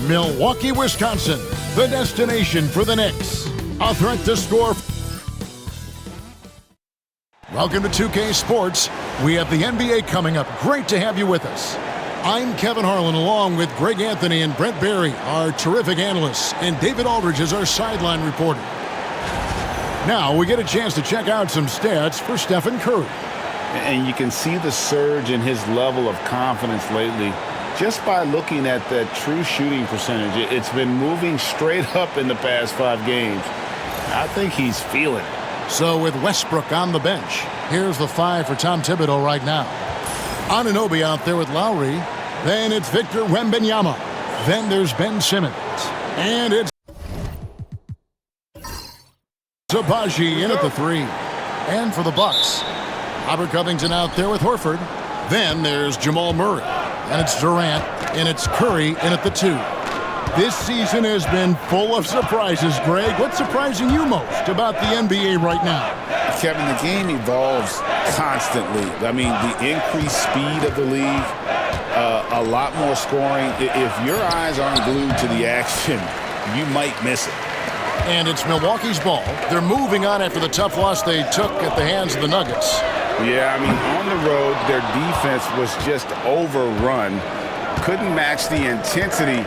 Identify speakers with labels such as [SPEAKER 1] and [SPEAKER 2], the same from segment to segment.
[SPEAKER 1] Milwaukee, Wisconsin, the destination for the Knicks. A threat to score. Welcome to 2K Sports. We have the NBA coming up. Great to have you with us. I'm Kevin Harlan, along with Greg Anthony and Brent Barry, our terrific analysts, and David Aldridge is our sideline reporter. Now we get a chance to check out some stats for Stephen Curry.
[SPEAKER 2] And you can see the surge in his level of confidence lately just by looking at that true shooting percentage. It's been moving straight up in the past 5 games. I think he's feeling it.
[SPEAKER 1] So with Westbrook on the bench, here's the 5 for Tom Thibodeau right now. Anunoby out there with Lowry. Then it's Victor Wembanyama. Then there's Ben Simmons. And it's Zabaji in at the 3. And for the Bucks, Robert Covington out there with Horford. Then there's Jamal Murray. And it's Durant. And it's Curry in at the 2. This season has been full of surprises, Greg. What's surprising you most about the NBA right now?
[SPEAKER 2] Kevin, the game evolves constantly. I mean, the increased speed of the league, a lot more scoring. If your eyes aren't glued to the action, you might miss it.
[SPEAKER 1] And it's Milwaukee's ball. They're moving on after the tough loss they took at the hands of the Nuggets.
[SPEAKER 2] Yeah, I mean, on the road, their defense was just overrun. Couldn't match the intensity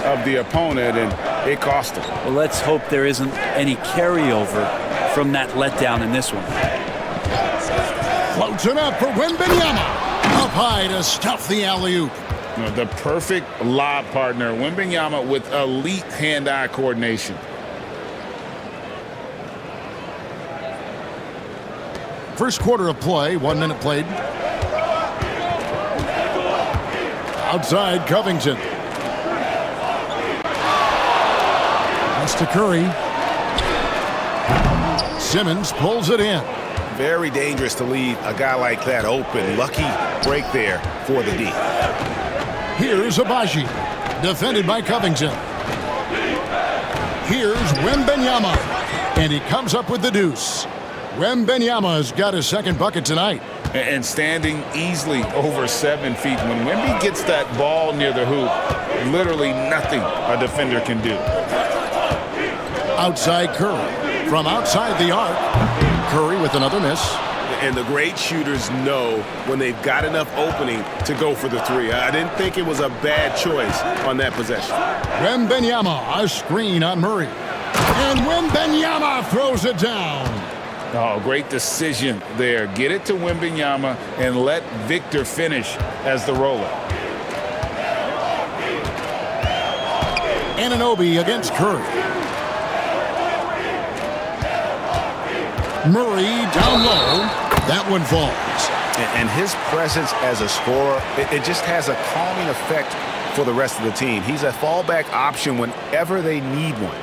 [SPEAKER 2] of the opponent, and it cost them.
[SPEAKER 3] Well, let's hope there isn't any carryover from that letdown in this one.
[SPEAKER 1] Floats it up for Wembanyama. Up high to stuff the alley-oop.
[SPEAKER 2] The perfect lob partner, Wembanyama, with elite hand-eye coordination.
[SPEAKER 1] First quarter of play, 1 minute played. Outside, Covington. That's to Curry. Simmons pulls it in.
[SPEAKER 4] Very dangerous to leave a guy like that open. Lucky break there for the D.
[SPEAKER 1] Here's Abaji, defended by Covington. Here's Wembanyama, and he comes up with the deuce. Wembanyama's got his second bucket tonight.
[SPEAKER 2] And standing easily over 7 feet. When Wemby gets that ball near the hoop, literally nothing a defender can do.
[SPEAKER 1] Outside Curry. From outside the arc, Curry with another miss.
[SPEAKER 4] And the great shooters know when they've got enough opening to go for the 3. I didn't think it was a bad choice on that possession.
[SPEAKER 1] Wembanyama, a screen on Murray. And Wembanyama throws it down.
[SPEAKER 2] Oh, great decision there. Get it to Wembanyama and let Victor finish as the roller.
[SPEAKER 1] Anunoby against Curry. Murray down low. That one falls.
[SPEAKER 4] And his presence as a scorer, it just has a calming effect for the rest of the team. He's a fallback option whenever they need one.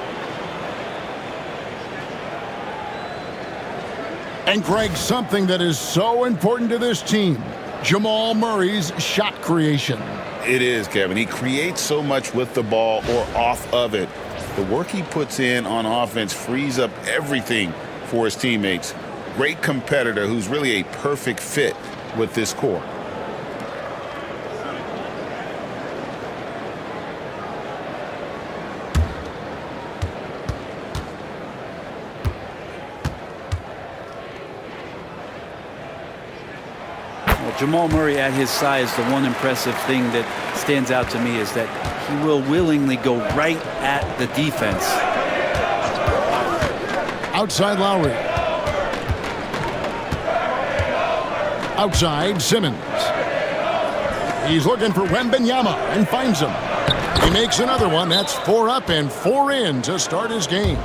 [SPEAKER 1] And Greg, something that is so important to this team, Jamal Murray's shot creation.
[SPEAKER 2] It is, Kevin. He creates so much with the ball or off of it. The work he puts in on offense frees up everything for his teammates. Great competitor who's really a perfect fit with this core.
[SPEAKER 3] Well, Jamal Murray at his size, the one impressive thing that stands out to me is that he will willingly go right at the defense.
[SPEAKER 1] Outside Lowry. Outside Simmons. He's looking for Wembanyama and finds him. He makes another one. That's 4 up and 4 in to start his game.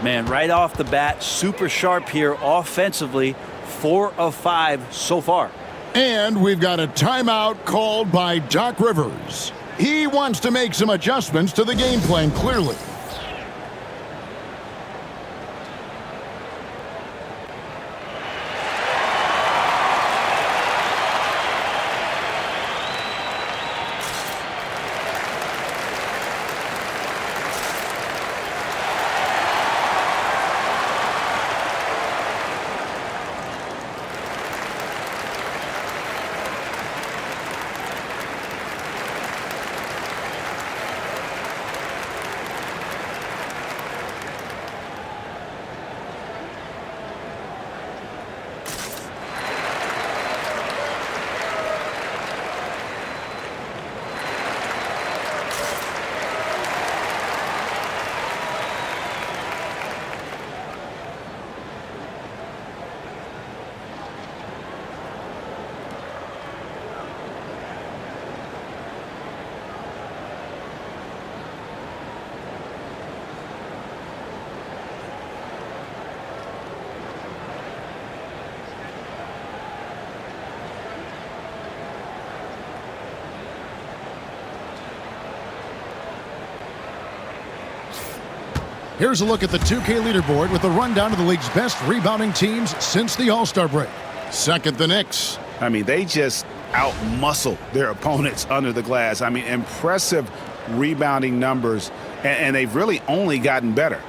[SPEAKER 3] Man, right off the bat, super sharp here offensively. 4 of 5 so far.
[SPEAKER 1] And we've got a timeout called by Doc Rivers. He wants to make some adjustments to the game plan, clearly. Here's a look at the 2K leaderboard with a rundown of the league's best rebounding teams since the All-Star break. Second, the Knicks.
[SPEAKER 4] I mean, they just out-muscle their opponents under the glass. I mean, impressive rebounding numbers, and they've really only gotten better.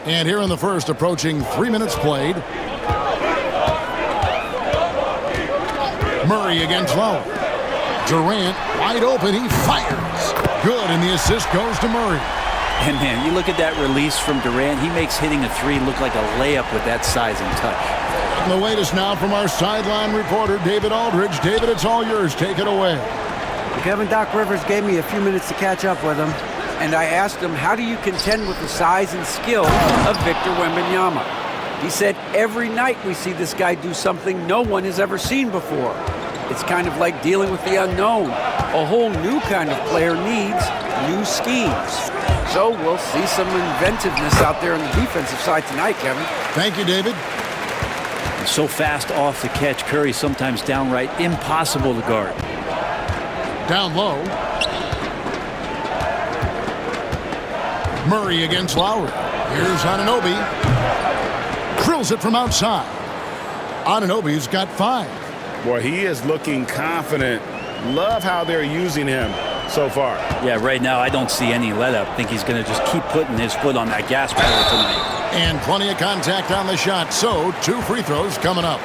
[SPEAKER 1] And here in the first, approaching 3 minutes played. Murray against Lowe. Durant wide open. He fires. Good, and the assist goes to Murray.
[SPEAKER 3] And man, you look at that release from Durant. He makes hitting a three look like a layup with that size and touch.
[SPEAKER 1] And the latest now from our sideline reporter, David Aldridge. David, it's all yours. Take it away.
[SPEAKER 5] Kevin, Doc Rivers gave me a few minutes to catch up with him, and I asked him, how do you contend with the size and skill of Victor Wembanyama? He said, every night we see this guy do something no one has ever seen before. It's kind of like dealing with the unknown. A whole new kind of player needs new schemes. So we'll see some inventiveness out there on the defensive side tonight, Kevin.
[SPEAKER 1] Thank you, David.
[SPEAKER 3] So fast off the catch, Curry sometimes downright impossible to guard.
[SPEAKER 1] Down low. Murray against Lowry. Here's Anunoby. Drills it from outside. Anunoby's got 5.
[SPEAKER 4] Boy, he is looking confident. Love how they're using him so far.
[SPEAKER 3] Yeah, right now I don't see any let-up. I think he's going to just keep putting his foot on that gas pedal tonight.
[SPEAKER 1] And plenty of contact on the shot, so 2 free throws coming up.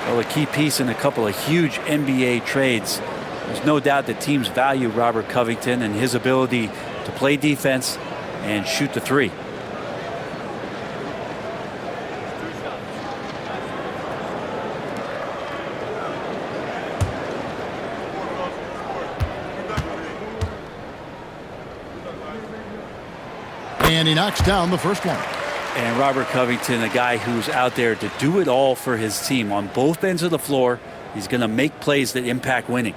[SPEAKER 3] Well, a key piece in a couple of huge NBA trades. There's no doubt that teams value Robert Covington and his ability to play defense and shoot the three.
[SPEAKER 1] And he knocks down the first one.
[SPEAKER 3] And Robert Covington, a guy who's out there to do it all for his team on both ends of the floor. He's going to make plays that impact winning.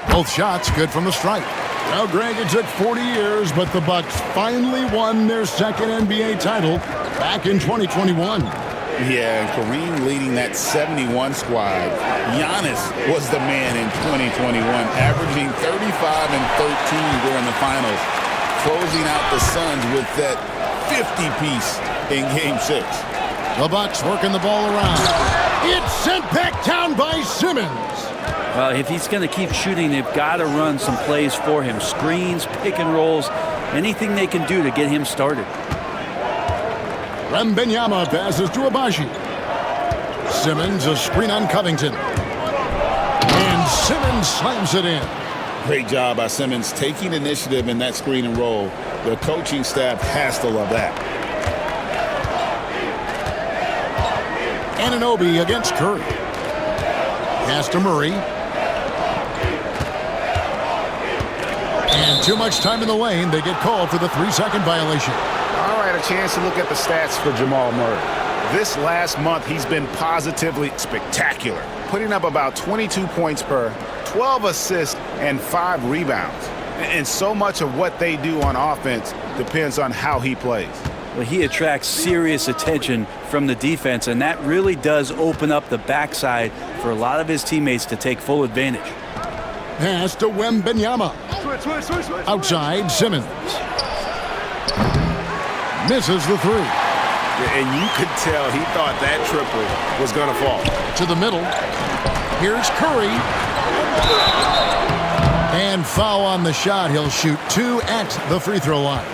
[SPEAKER 1] Both shots good from the stripe. Now, Greg, it took 40 years, but the Bucks finally won their second NBA title back in 2021.
[SPEAKER 2] Yeah, and Kareem leading that 71 squad. Giannis was the man in 2021, averaging 35 and 13 during the finals, closing out the Suns with that 50-piece in Game 6.
[SPEAKER 1] The Bucks working the ball around. It's sent back down by Simmons.
[SPEAKER 3] Well, if he's going to keep shooting, they've got to run some plays for him. Screens, pick and rolls, anything they can do to get him started.
[SPEAKER 1] Wembanyama passes to Abaji. Simmons, a screen on Covington. And Simmons slams it in.
[SPEAKER 2] Great job by Simmons taking initiative in that screen and roll. The coaching staff has to love that.
[SPEAKER 1] Anunoby against Curry. Pass to Murray. And too much time in the lane. They get called for the 3-second violation.
[SPEAKER 4] All right, a chance to look at the stats for Jamal Murray. This last month, he's been positively spectacular, putting up about 22 points per, 12 assists, and 5 rebounds. And so much of what they do on offense depends on how he plays.
[SPEAKER 3] Well, he attracts serious attention from the defense, and that really does open up the backside for a lot of his teammates to take full advantage.
[SPEAKER 1] Pass to Wembanyama. Outside, Simmons. Misses the 3.
[SPEAKER 4] And you could tell he thought that triple was going to fall.
[SPEAKER 1] To the middle. Here's Curry. And foul on the shot. He'll shoot 2 at the free throw line.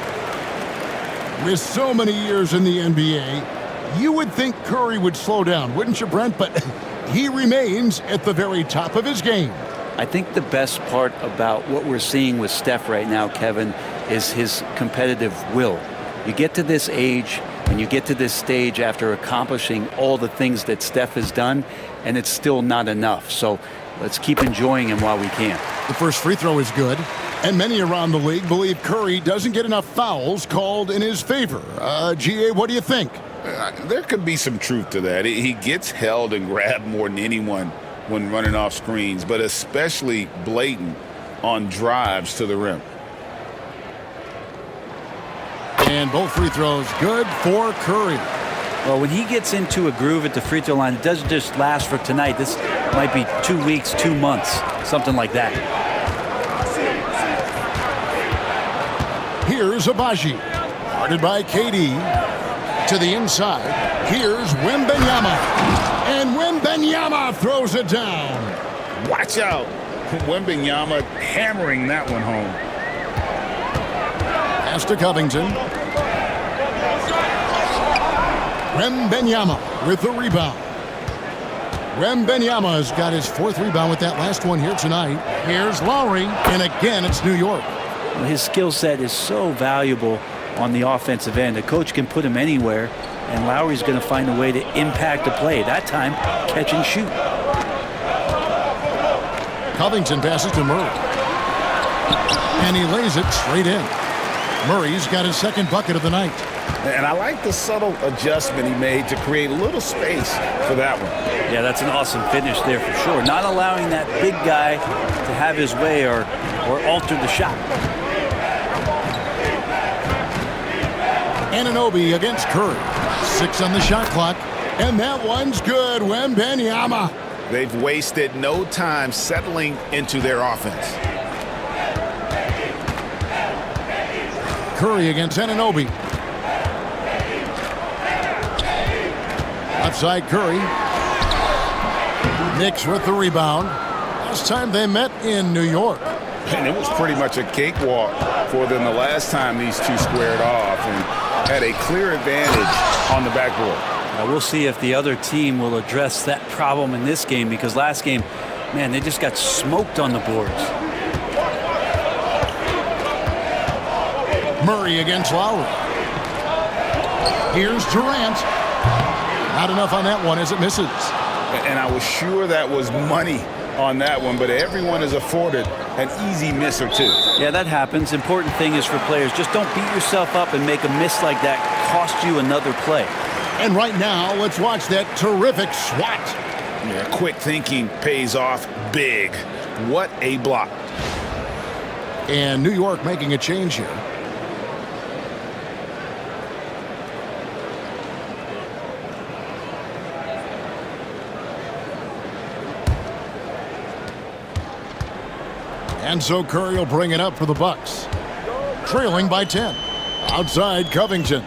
[SPEAKER 1] With so many years in the NBA, you would think Curry would slow down, wouldn't you, Brent? But he remains at the very top of his game.
[SPEAKER 3] I think the best part about what we're seeing with Steph right now, Kevin, is his competitive will. You get to this age and you get to this stage after accomplishing all the things that Steph has done, and it's still not enough. So let's keep enjoying him while we can.
[SPEAKER 1] The first free throw is good, and many around the league believe Curry doesn't get enough fouls called in his favor. GA, what do you think?
[SPEAKER 2] There could be some truth to that. He gets held and grabbed more than anyone when running off screens, but especially blatant on drives to the rim.
[SPEAKER 1] And both free throws good for Curry.
[SPEAKER 3] Well, when he gets into a groove at the free throw line, it doesn't just last for tonight. This might be 2 weeks, 2 months, something like that.
[SPEAKER 1] Here's Abaji. Guarded by KD. To the inside. Here's Wembanyama. And Wembanyama throws it down.
[SPEAKER 2] Watch out. Wembanyama hammering that one home.
[SPEAKER 1] Pass to Covington. Wembanyama with the rebound. Wembanyama's got his 4th rebound with that last one here tonight. Here's Lowry, and again it's New York.
[SPEAKER 3] His skill set is so valuable on the offensive end. A coach can put him anywhere, and Lowry's going to find a way to impact the play. That time, catch and shoot.
[SPEAKER 1] Covington passes to Murray. And he lays it straight in. Murray's got his 2nd bucket of the night.
[SPEAKER 2] And I like the subtle adjustment he made to create a little space for that one.
[SPEAKER 3] Yeah, that's an awesome finish there for sure. Not allowing that big guy to have his way or alter the shot.
[SPEAKER 1] Anunoby against Curry. 6 on the shot clock. And that one's good. Wembanyama.
[SPEAKER 4] They've wasted no time settling into their offense.
[SPEAKER 1] Curry against Anunoby. Left side Curry. Knicks with the rebound. Last time they met in New York.
[SPEAKER 2] And it was pretty much a cakewalk for them the last time these two squared off and had a clear advantage on the backboard.
[SPEAKER 3] We'll see if the other team will address that problem in this game, because last game, man, they just got smoked on the boards.
[SPEAKER 1] Murray against Lowry. Here's Durant. Not enough on that one as it misses.
[SPEAKER 2] And I was sure that was money on that one, but everyone is afforded an easy miss or two.
[SPEAKER 3] Yeah, that happens. Important thing is for players, just don't beat yourself up and make a miss like that cost you another play.
[SPEAKER 1] And right now, let's watch that terrific swat.
[SPEAKER 2] Yeah, quick thinking pays off big. What a block.
[SPEAKER 1] And New York making a change here. And so Curry will bring it up for the Bucks. Trailing by 10. Outside Covington.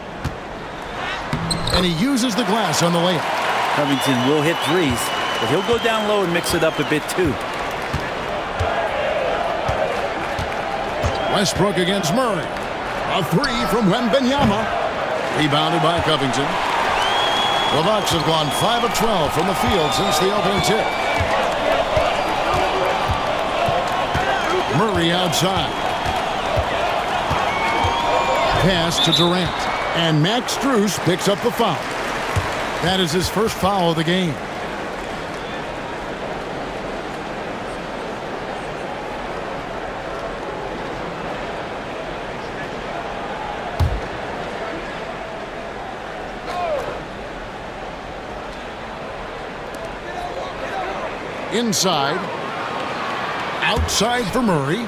[SPEAKER 1] And he uses the glass on the layup.
[SPEAKER 3] Covington will hit threes, but he'll go down low and mix it up a bit too.
[SPEAKER 1] Westbrook against Murray. A 3 from Wembanyama. Rebounded by Covington. The Bucks have gone 5 of 12 from the field since the opening tip. Murray outside. Pass to Durant. And Max Strus picks up the foul. That is his first foul of the game. Inside. Outside for Murray.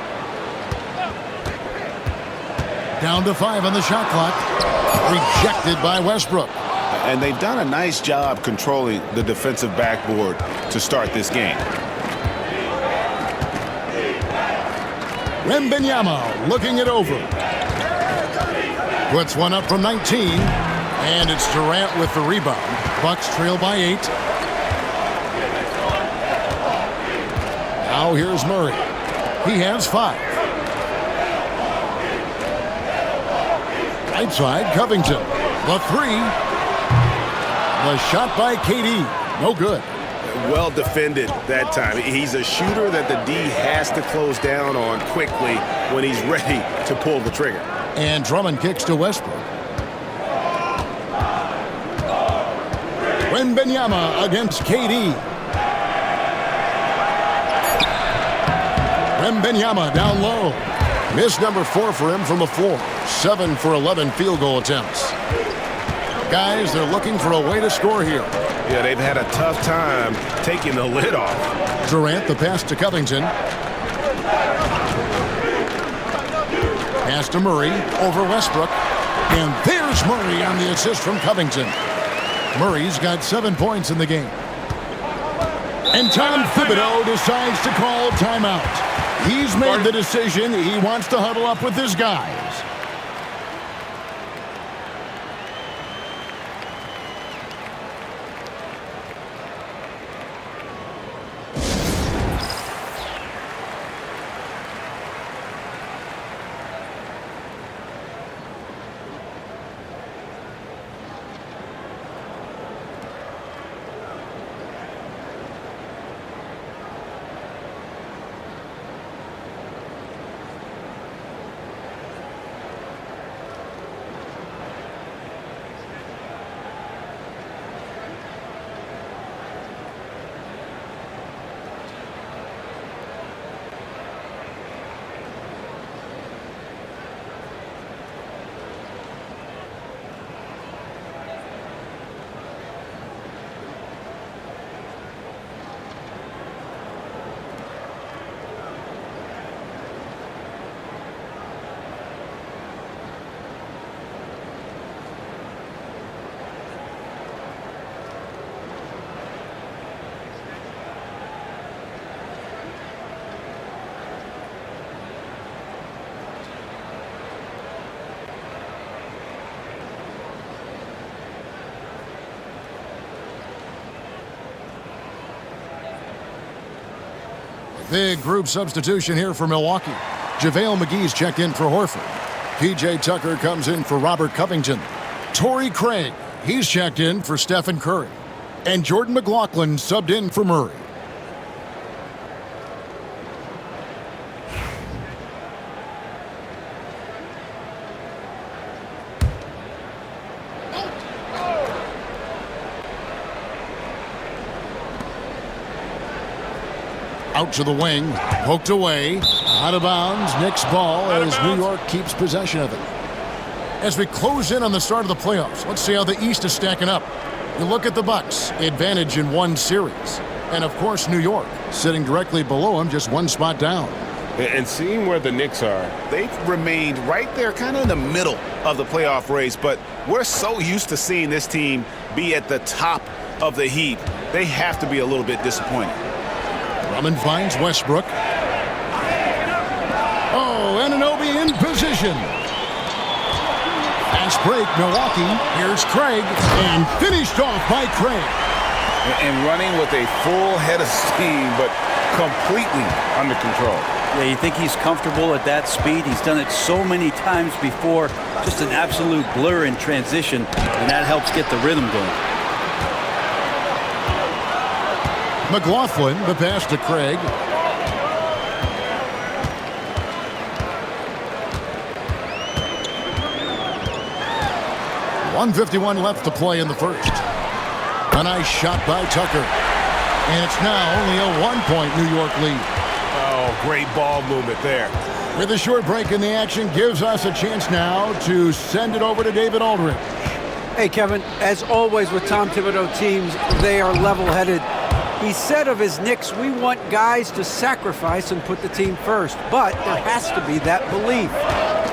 [SPEAKER 1] Down to 5 on the shot clock. Rejected by Westbrook.
[SPEAKER 4] And they've done a nice job controlling the defensive backboard to start this game.
[SPEAKER 1] Wembanyama looking it over. Puts one up from 19. And it's Durant with the rebound. Bucks trail by 8. Now here's Murray. He has 5. Right side, Covington. The 3. The shot by KD. No good.
[SPEAKER 4] Well defended that time. He's a shooter that the D has to close down on quickly when he's ready to pull the trigger.
[SPEAKER 1] And Drummond kicks to Westbrook. Wembanyama against KD. Wembanyama down low. Miss number 4 for him from the floor. 7 for 11 field goal attempts. Guys, they're looking for a way to score here.
[SPEAKER 4] Yeah, they've had a tough time taking the lid off.
[SPEAKER 1] Durant, the pass to Covington. Pass to Murray over Westbrook. And there's Murray on the assist from Covington. Murray's got 7 points in the game. And Tom Thibodeau decides to call timeout. He's made the decision. He wants to huddle up with his guys. Big group substitution here for Milwaukee. JaVale McGee's checked in for Horford. P.J. Tucker comes in for Robert Covington. Torrey Craig, he's checked in for Stephen Curry. And Jordan McLaughlin subbed in for Murray. Out to the wing, poked away, out of bounds. Knicks ball as New York keeps possession of it. As we close in on the start of the playoffs, let's see how the East is stacking up. You look at the Bucks, advantage in one series. And of course, New York, sitting directly below them, just one spot down.
[SPEAKER 6] And seeing where the Knicks are,
[SPEAKER 4] They've remained right there, kind of in the middle of the playoff race, but we're so used to seeing this team be at the top of the heap. They have to be a little bit disappointed.
[SPEAKER 1] Drummond finds Westbrook. Oh, Anunoby in position. Fast break, Milwaukee. Here's Craig, and finished off by Craig.
[SPEAKER 4] And running with a full head of steam, but completely under control.
[SPEAKER 3] Yeah, you think he's comfortable at that speed? He's done it so many times before. Just an absolute blur in transition, and that helps get the rhythm going.
[SPEAKER 1] McLaughlin, the pass to Craig. .151 left to play in the first. A nice shot by Tucker. And it's now only a 1-point New York lead.
[SPEAKER 4] Oh, great ball movement there.
[SPEAKER 1] With a short break in the action, gives us a chance now to send it over to David Aldridge.
[SPEAKER 5] Hey, Kevin, as always with Tom Thibodeau teams, they are level-headed. He said of his Knicks, we want guys to sacrifice and put the team first. But there has to be that belief.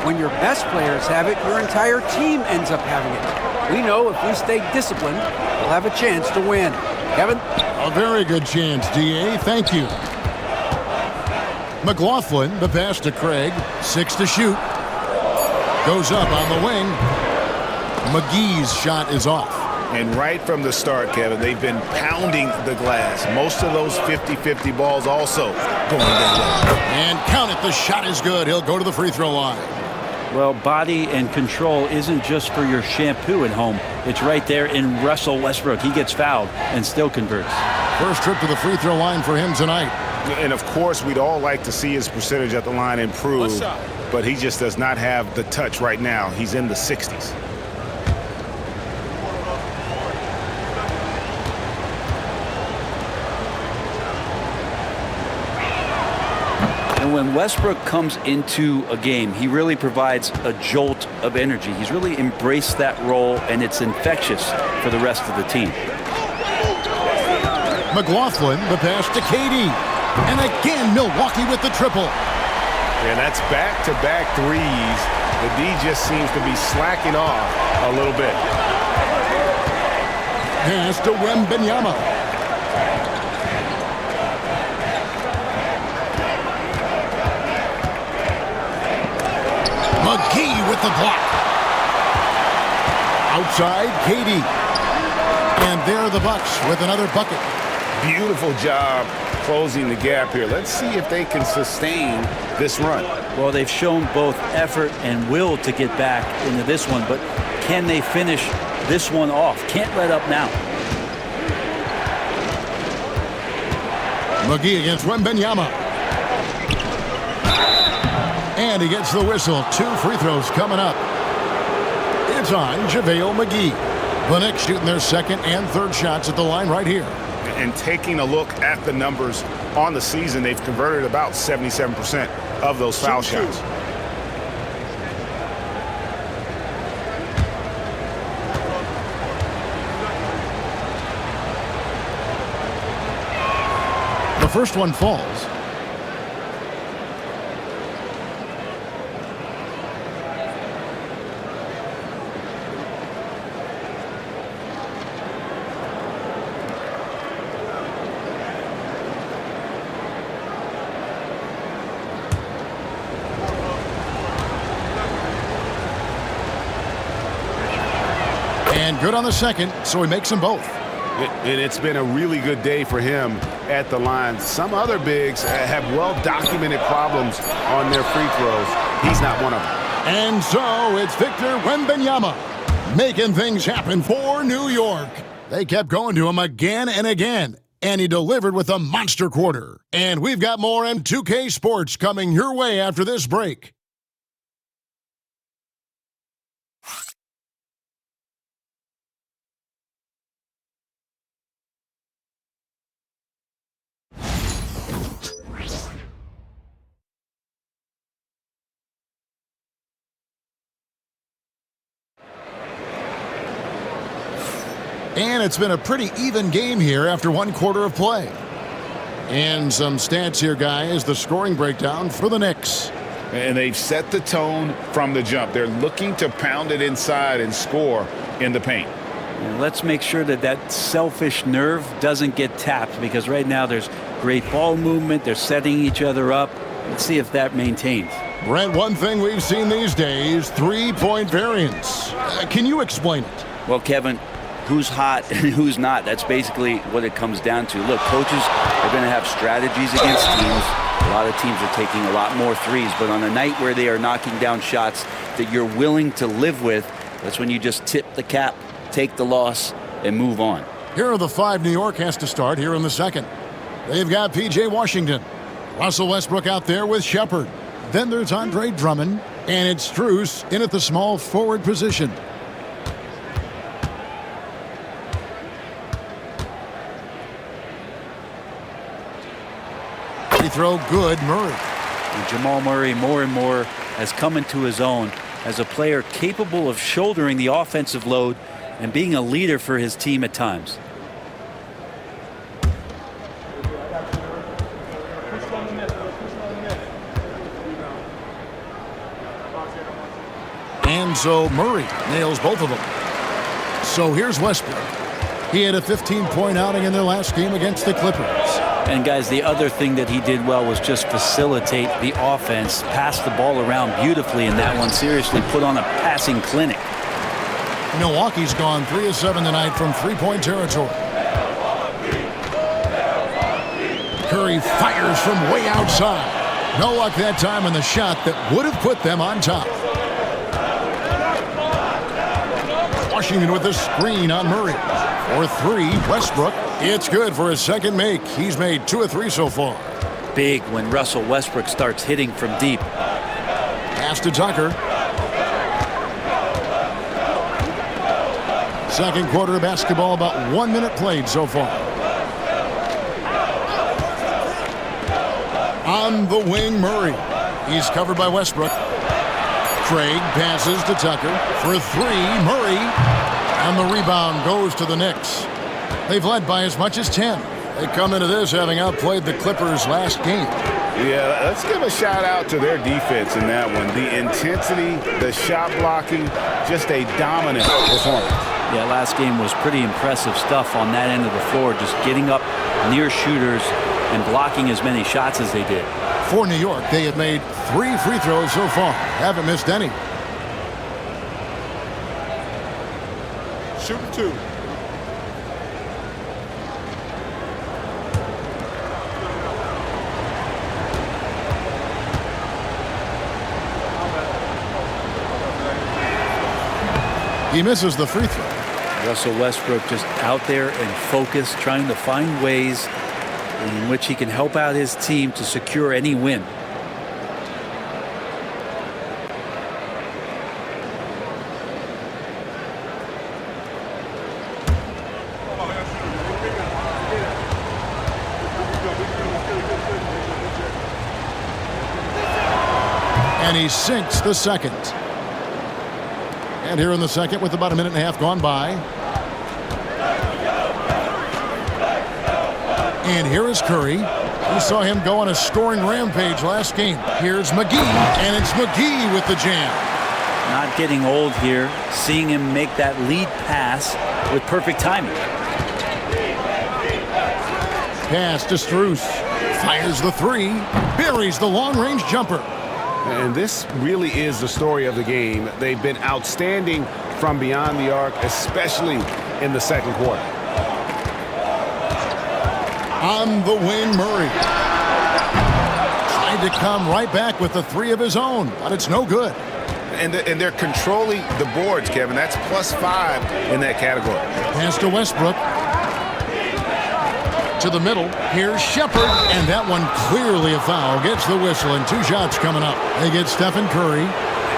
[SPEAKER 5] When your best players have it, your entire team ends up having it. We know if we stay disciplined, we'll have a chance to win. Kevin?
[SPEAKER 1] A very good chance, D.A. Thank you. McLaughlin, the pass to Craig. 6 to shoot. Goes up on the wing. McGee's shot is off.
[SPEAKER 4] And right from the start, Kevin, they've been pounding the glass. Most of those 50-50 balls also going their way.
[SPEAKER 1] And count it, the shot is good. He'll go to the free throw line.
[SPEAKER 3] Well, body and control isn't just for your shampoo at home. It's right there in Russell Westbrook. He gets fouled and still converts.
[SPEAKER 1] First trip to the free throw line for him tonight.
[SPEAKER 4] And, of course, we'd all like to see his percentage at the line improve, but he just does not have the touch right now. He's in the 60s.
[SPEAKER 3] And when Westbrook comes into a game, he really provides a jolt of energy. He's really embraced that role, and it's infectious for the rest of the team.
[SPEAKER 1] McLaughlin, the pass to KD. And again, Milwaukee with the triple.
[SPEAKER 4] And that's back-to-back threes. The D just seems to be slacking off a little bit.
[SPEAKER 1] Pass to Wembanyama. McGee with the block. Outside, Katie. And there are the Bucks with another bucket.
[SPEAKER 4] Beautiful job closing the gap here. Let's see if they can sustain this run.
[SPEAKER 3] Well, they've shown both effort and will to get back into this one, but can they finish this one off? Can't let up now.
[SPEAKER 1] McGee against Wembanyama. And he gets the whistle. 2 free throws coming up. It's on JaVale McGee. The Knicks shooting their second and third shots at the line right here.
[SPEAKER 4] And taking a look at the numbers on the season, they've converted about 77% of those foul shots.
[SPEAKER 1] The first one falls. And good on the second, so he makes them both.
[SPEAKER 4] And it's been a really good day for him at the line. Some other bigs have well-documented problems on their free throws. He's not one of them.
[SPEAKER 1] And so it's Victor Wembanyama making things happen for New York. They kept going to him again and again, and he delivered with a monster quarter. And we've got more M2K Sports coming your way after this break. And it's been a pretty even game here after one quarter of play. And some stats here, guys. The scoring breakdown for the Knicks.
[SPEAKER 2] And they've set the tone from the jump. They're looking to pound it inside and score in the paint.
[SPEAKER 3] And let's make sure that that selfish nerve doesn't get tapped, because right now there's great ball movement. They're setting each other up. Let's see if that maintains.
[SPEAKER 1] Brent, one thing we've seen these days, three-point variance. Can you explain it?
[SPEAKER 3] Well, Kevin, who's hot and who's not? That's basically what it comes down to. Look, coaches are going to have strategies against teams. A lot of teams are taking a lot more threes, but on a night where they are knocking down shots that you're willing to live with, that's when you just tip the cap, take the loss, and move on.
[SPEAKER 1] Here are the 5 New York has to start here in the second. They've got P.J. Washington, Russell Westbrook out there with Shepard. Then there's Andre Drummond, and it's Strus in at the small forward position. Free throw good, Murray.
[SPEAKER 3] And Jamal Murray more and more has come into his own as a player capable of shouldering the offensive load and being a leader for his team at times.
[SPEAKER 1] And so Murray nails both of them. So here's Westbrook. He had a 15-point outing in their last game against the Clippers.
[SPEAKER 3] And guys, the other thing that he did well was just facilitate the offense, pass the ball around beautifully in that one. Seriously, put on a passing clinic.
[SPEAKER 1] Milwaukee's gone 3 of 7 tonight from three-point territory. Curry fires from way outside. No luck that time in the shot that would have put them on top. Washington with the screen on Murray. For 3, Westbrook. It's good for his second make. He's made 2 of 3 so far.
[SPEAKER 3] Big when Russell Westbrook starts hitting from deep.
[SPEAKER 1] Pass to Tucker. Second quarter of basketball, about 1 minute played so far. On the wing, Murray. He's covered by Westbrook. Craig passes to Tucker. For 3, Murray. And the rebound goes to the Knicks. They've led by as much as 10. They come into this having outplayed the Clippers last game.
[SPEAKER 4] Yeah, let's give a shout out to their defense in that one. The intensity, the shot blocking, just a dominant performance.
[SPEAKER 3] Yeah, last game was pretty impressive stuff on that end of the floor, just getting up near shooters and blocking as many shots as they did.
[SPEAKER 1] For New York, they have made 3 free throws so far. Haven't missed any.
[SPEAKER 6] Shooting 2.
[SPEAKER 1] He misses the free throw.
[SPEAKER 3] Russell Westbrook just out there and focused, trying to find ways in which he can help out his team to secure any win.
[SPEAKER 1] And he sinks the second. And here in the second, with about a minute and a half gone by. And here is Curry. We saw him go on a scoring rampage last game. Here's McGee, and it's McGee with the jam.
[SPEAKER 3] Not getting old here, seeing him make that lead pass with perfect timing.
[SPEAKER 1] Pass to Strus. Fires the 3. Buries the long-range jumper.
[SPEAKER 4] And this really is the story of the game. They've been outstanding from beyond the arc, especially in the second quarter.
[SPEAKER 1] On the wing, Murray. Tried to come right back with the 3 of his own, but it's no good.
[SPEAKER 4] And they're controlling the boards, Kevin. That's +5 in that category.
[SPEAKER 1] Pass to Westbrook. To the middle. Here's Shepard, and that one clearly a foul. Gets the whistle, and 2 shots coming up. They get Stephen Curry.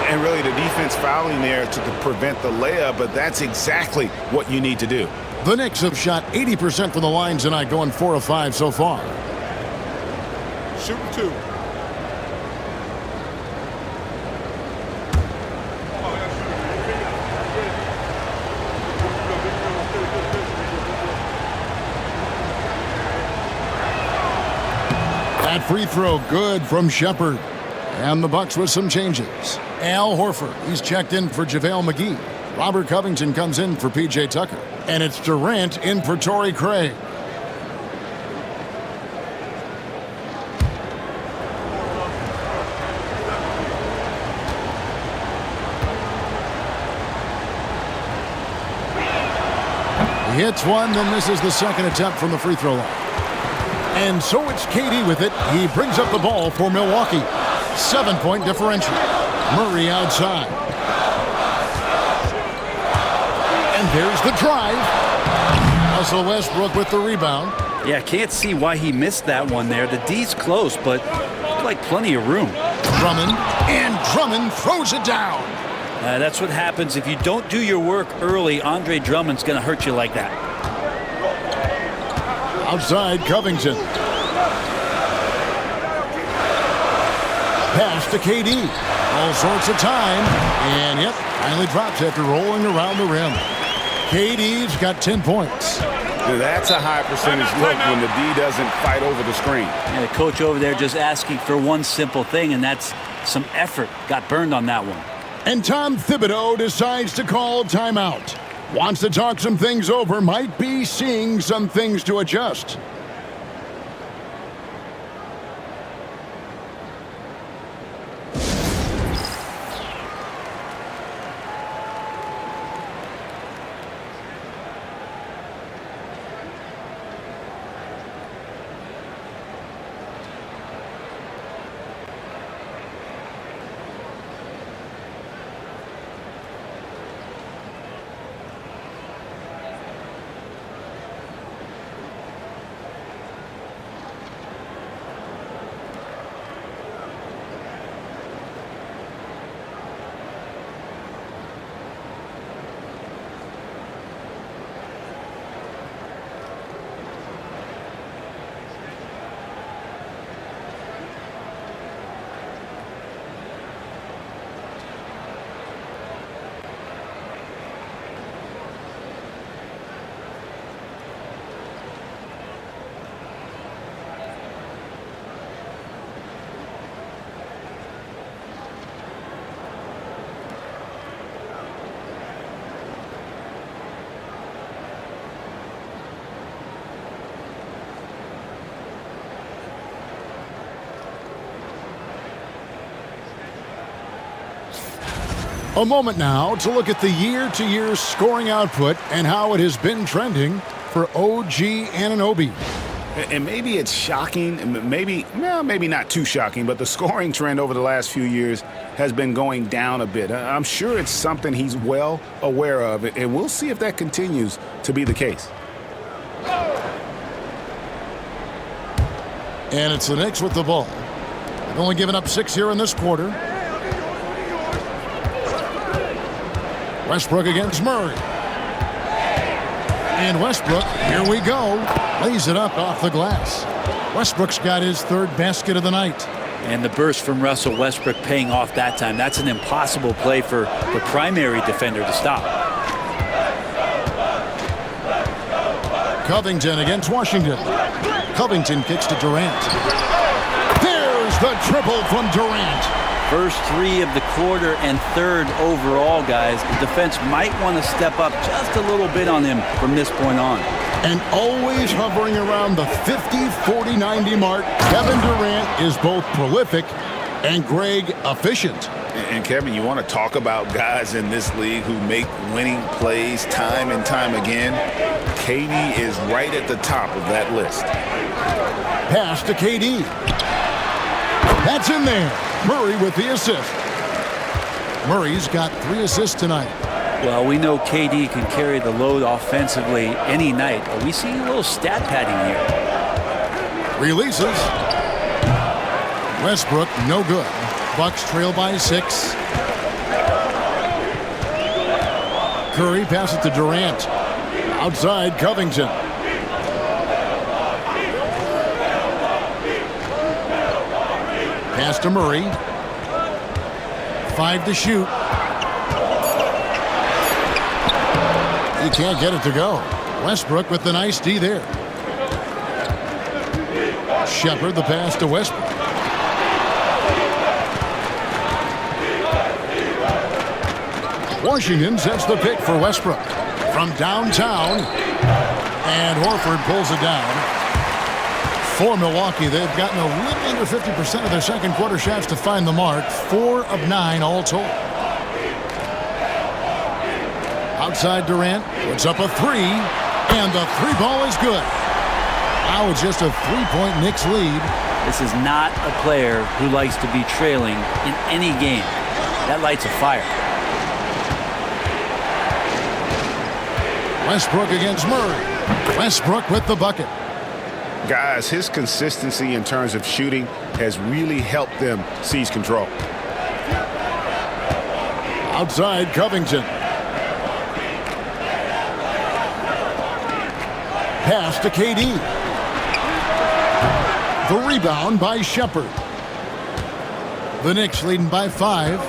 [SPEAKER 4] And really the defense fouling there to prevent the layup, but that's exactly what you need to do.
[SPEAKER 1] The Knicks have shot 80% from the line tonight, going 4 of 5 so far.
[SPEAKER 6] Shooting 2.
[SPEAKER 1] That free throw good from Shepard. And the Bucks with some changes. Al Horford, he's checked in for JaVale McGee. Robert Covington comes in for P.J. Tucker. And it's Durant in for Torrey Craig. He hits one, then misses the second attempt from the free throw line. And so it's KD with it. He brings up the ball for Milwaukee. 7-point differential. Murray outside. And there's the drive. Russell Westbrook with the rebound.
[SPEAKER 3] Yeah, can't see why he missed that one there. The D's close, but like plenty of room.
[SPEAKER 1] Drummond, and Drummond throws it down.
[SPEAKER 3] That's what happens if you don't do your work early. Andre Drummond's going to hurt you like that.
[SPEAKER 1] Outside, Covington. Pass to KD. All sorts of time. And, yep, finally drops after rolling around the rim. KD's got 10 points.
[SPEAKER 4] That's a high percentage look when the D doesn't fight over the screen.
[SPEAKER 3] And the coach over there just asking for one simple thing, and that's some effort. Got burned on that one.
[SPEAKER 1] And Tom Thibodeau decides to call timeout. Wants to talk some things over. Might be seeing some things to adjust. A moment now to look at the year-to-year scoring output and how it has been trending for OG Anunoby.
[SPEAKER 4] And maybe it's shocking, maybe not too shocking, but the scoring trend over the last few years has been going down a bit. I'm sure it's something he's well aware of, and we'll see if that continues to be the case.
[SPEAKER 1] And it's the Knicks with the ball. They've only given up 6 here in this quarter. Westbrook against Murray. And Westbrook, here we go, lays it up off the glass. Westbrook's got his third basket of the night.
[SPEAKER 3] And the burst from Russell Westbrook paying off that time. That's an impossible play for the primary defender to stop.
[SPEAKER 1] Covington against Washington. Covington kicks to Durant. There's the triple from Durant.
[SPEAKER 3] First 3 of the quarter and third overall, guys. The defense might want to step up just a little bit on him from this point on.
[SPEAKER 1] And always hovering around the 50, 40, 90 mark, Kevin Durant is both prolific and Greg efficient.
[SPEAKER 2] And Kevin, you want to talk about guys in this league who make winning plays time and time again? KD is right at the top of that list.
[SPEAKER 1] Pass to KD. That's in there. Murray with the assist. Murray's got 3 assists tonight.
[SPEAKER 3] Well, we know KD can carry the load offensively any night. Are we seeing a little stat padding here?
[SPEAKER 1] Releases. Westbrook, no good. Bucks trail by 6. Curry passes to Durant. Outside, Covington. Pass to Murray. 5 to shoot. He can't get it to go. Westbrook with the nice D there. Shepherd the pass to Westbrook. Washington sets the pick for Westbrook from downtown, and Horford pulls it down. For Milwaukee, they've gotten a little under 50% of their second quarter shots to find the mark. 4 of 9 all told. Outside Durant puts up a 3, and the 3 ball is good. Now it's just a 3-point Knicks lead.
[SPEAKER 3] This is not a player who likes to be trailing in any game. That lights a fire.
[SPEAKER 1] Westbrook against Murray. Westbrook with the bucket.
[SPEAKER 4] Guys, his consistency in terms of shooting has really helped them seize control.
[SPEAKER 1] Outside Covington. Pass to KD. The rebound by Shepherd. The Knicks leading by 5.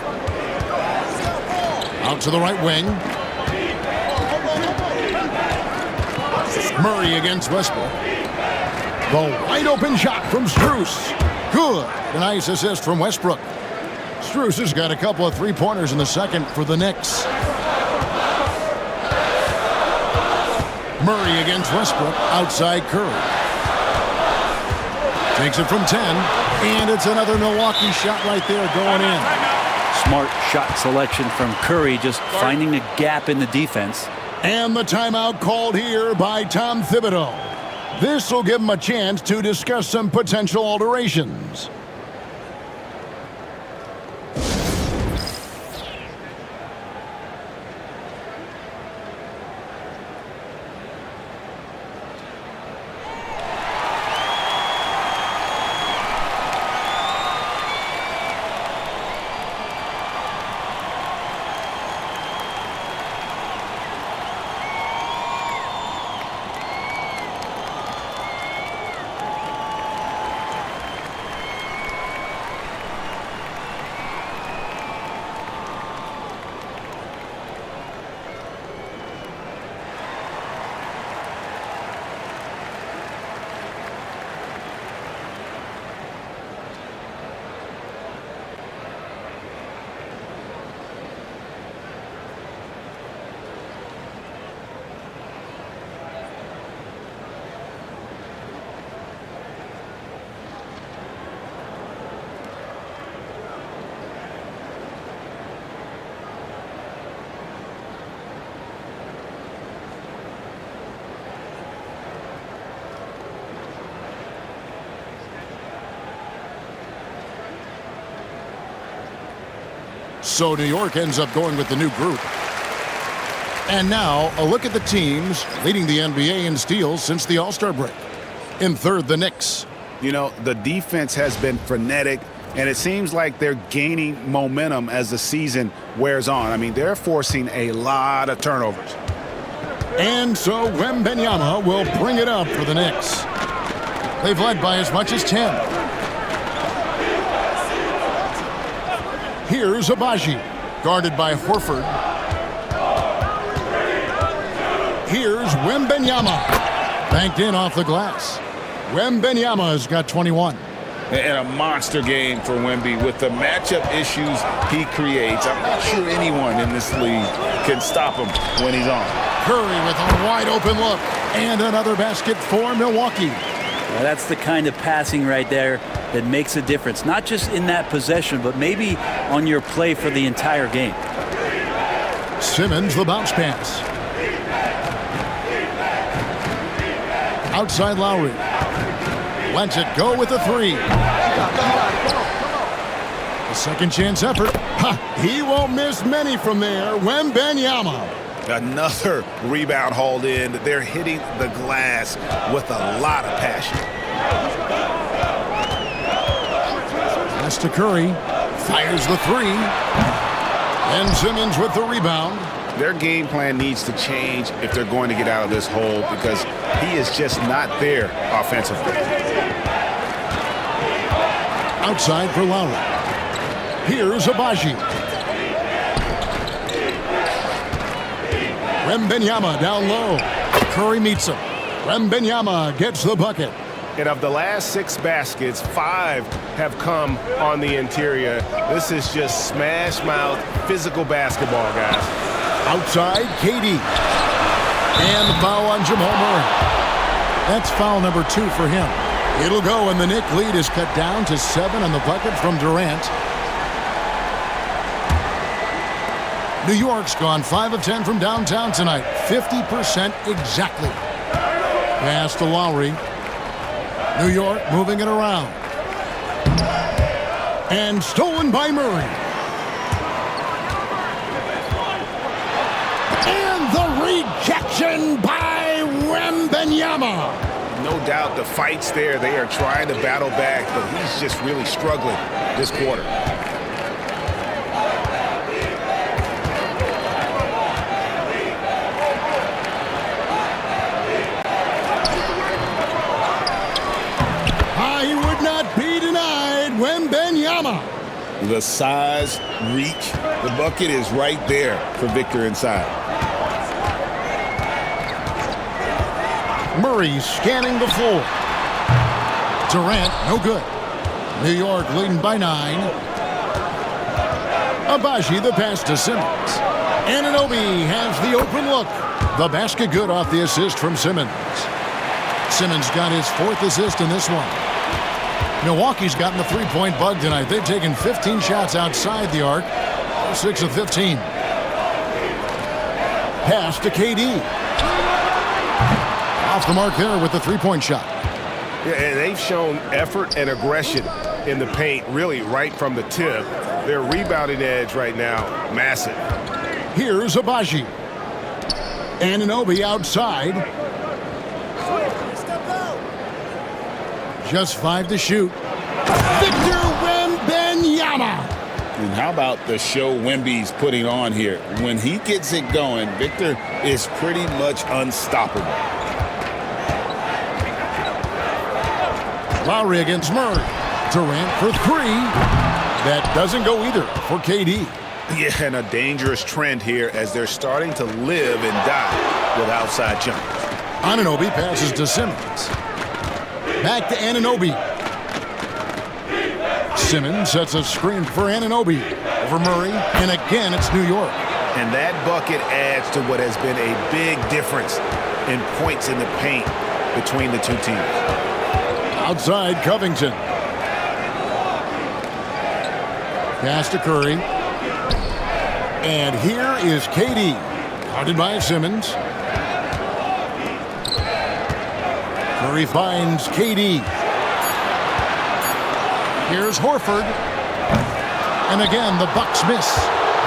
[SPEAKER 1] Out to the right wing. Murray against Westbrook. The wide open shot from Strus. Good. A nice assist from Westbrook. Strus has got a couple of 3-pointers in the second for the Knicks. Murray against Westbrook. Outside Curry. Takes it from 10. And it's another Milwaukee shot right there going in.
[SPEAKER 3] Smart shot selection from Curry, just finding a gap in the defense.
[SPEAKER 1] And the timeout called here by Tom Thibodeau. This will give him a chance to discuss some potential alterations. So New York ends up going with the new group. And now, a look at the teams leading the NBA in steals since the All-Star break. In third, the Knicks.
[SPEAKER 4] You know, the defense has been frenetic, and it seems like they're gaining momentum as the season wears on. I mean, they're forcing a lot of turnovers.
[SPEAKER 1] And so Wembanyama will bring it up for the Knicks. They've led by as much as 10. Here's Abaji, guarded by Horford. Here's Wembanyama, banked in off the glass. Wembanyama has got 21.
[SPEAKER 2] And a monster game for Wemby with the matchup issues he creates. I'm not sure anyone in this league can stop him when he's on.
[SPEAKER 1] Curry with a wide open look. And another basket for Milwaukee.
[SPEAKER 3] Well, that's the kind of passing right there that makes a difference. Not just in that possession, but maybe on your play for the entire game.
[SPEAKER 1] Simmons, the bounce pass. Outside Lowry. Lets it go with a three. A second chance effort. Ha, he won't miss many from there. Wembanyama.
[SPEAKER 4] Another rebound hauled in. They're hitting the glass with a lot of passion.
[SPEAKER 1] Pass to Curry. Fires the three. And Simmons with the rebound.
[SPEAKER 4] Their game plan needs to change if they're going to get out of this hole because he is just not there offensively.
[SPEAKER 1] Outside for Lowry. Here's Abaji. Wembanyama down low. Curry meets him. Wembanyama gets the bucket.
[SPEAKER 6] And of the last 6 baskets, 5 have come on the interior. This is just smash mouth physical basketball, guys.
[SPEAKER 1] Outside, KD. And the foul on Jamal Murray. That's foul number 2 for him. It'll go, and the Knicks lead is cut down to 7 on the bucket from Durant. New York's gone 5 of 10 from downtown tonight. 50% exactly. Pass to Lowry. New York moving it around. And stolen by Murray. And the rejection by Wembanyama.
[SPEAKER 4] No doubt the fight's there. They are trying to battle back, but he's just really struggling this quarter.
[SPEAKER 1] He would not be denied. Wembanyama.
[SPEAKER 2] The size, reach, the bucket is right there for Victor inside.
[SPEAKER 1] Murray scanning the floor. Durant, no good. New York leading by 9. Abaji, the pass to Simmons. Anunoby has the open look. The basket good off the assist from Simmons. Simmons got his 4th assist in this one. Milwaukee's gotten the three-point bug tonight. They've taken 15 shots outside the arc. 6 of 15. Pass to KD. Off the mark there with the three-point shot.
[SPEAKER 6] Yeah, and they've shown effort and aggression in the paint, really right from the tip. Their rebounding edge right now, massive.
[SPEAKER 1] Here's Abaji. Anunoby outside. Just 5 to shoot. Victor Wembanyama.
[SPEAKER 2] And how about the show Wemby's putting on here? When he gets it going, Victor is pretty much unstoppable.
[SPEAKER 1] Lowry against Murray. Durant for 3. That doesn't go either for KD.
[SPEAKER 4] Yeah, and a dangerous trend here as they're starting to live and die with outside jumpers.
[SPEAKER 1] Anunoby passes to Simmons. Back to Anunoby. Simmons sets a screen for Anunoby over Murray, and again it's New York.
[SPEAKER 4] And that bucket adds to what has been a big difference in points in the paint between the two teams.
[SPEAKER 1] Outside Covington. Pass to Curry. And here is KD, guarded by Simmons. Curry finds KD. Here's Horford. And again, the Bucks miss.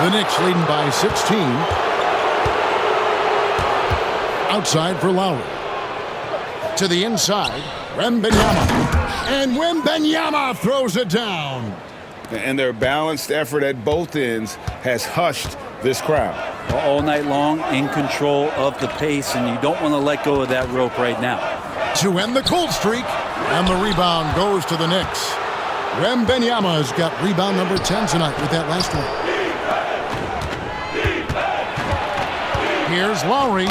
[SPEAKER 1] The Knicks leading by 16. Outside for Lowry. To the inside, Wembanyama. And Wembanyama throws it down.
[SPEAKER 2] And their balanced effort at both ends has hushed this crowd.
[SPEAKER 3] All night long, in control of the pace, and you don't want to let go of that rope right now.
[SPEAKER 1] To end the cold streak, and the rebound goes to the Knicks. Wembanyama has got rebound number 10 tonight with that last one. Here's Lowry,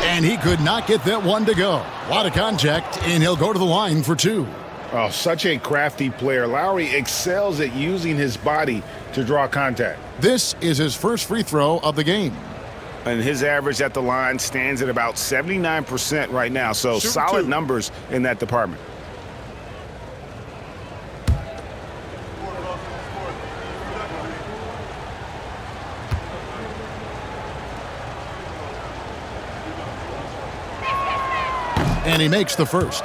[SPEAKER 1] and he could not get that one to go. A lot of contact, and he'll go to the line for 2.
[SPEAKER 4] Oh, such a crafty player. Lowry excels at using his body to draw contact.
[SPEAKER 1] This is his first free throw of the game.
[SPEAKER 4] And his average at the line stands at about 79% right now, so solid numbers in that department.
[SPEAKER 1] And he makes the first.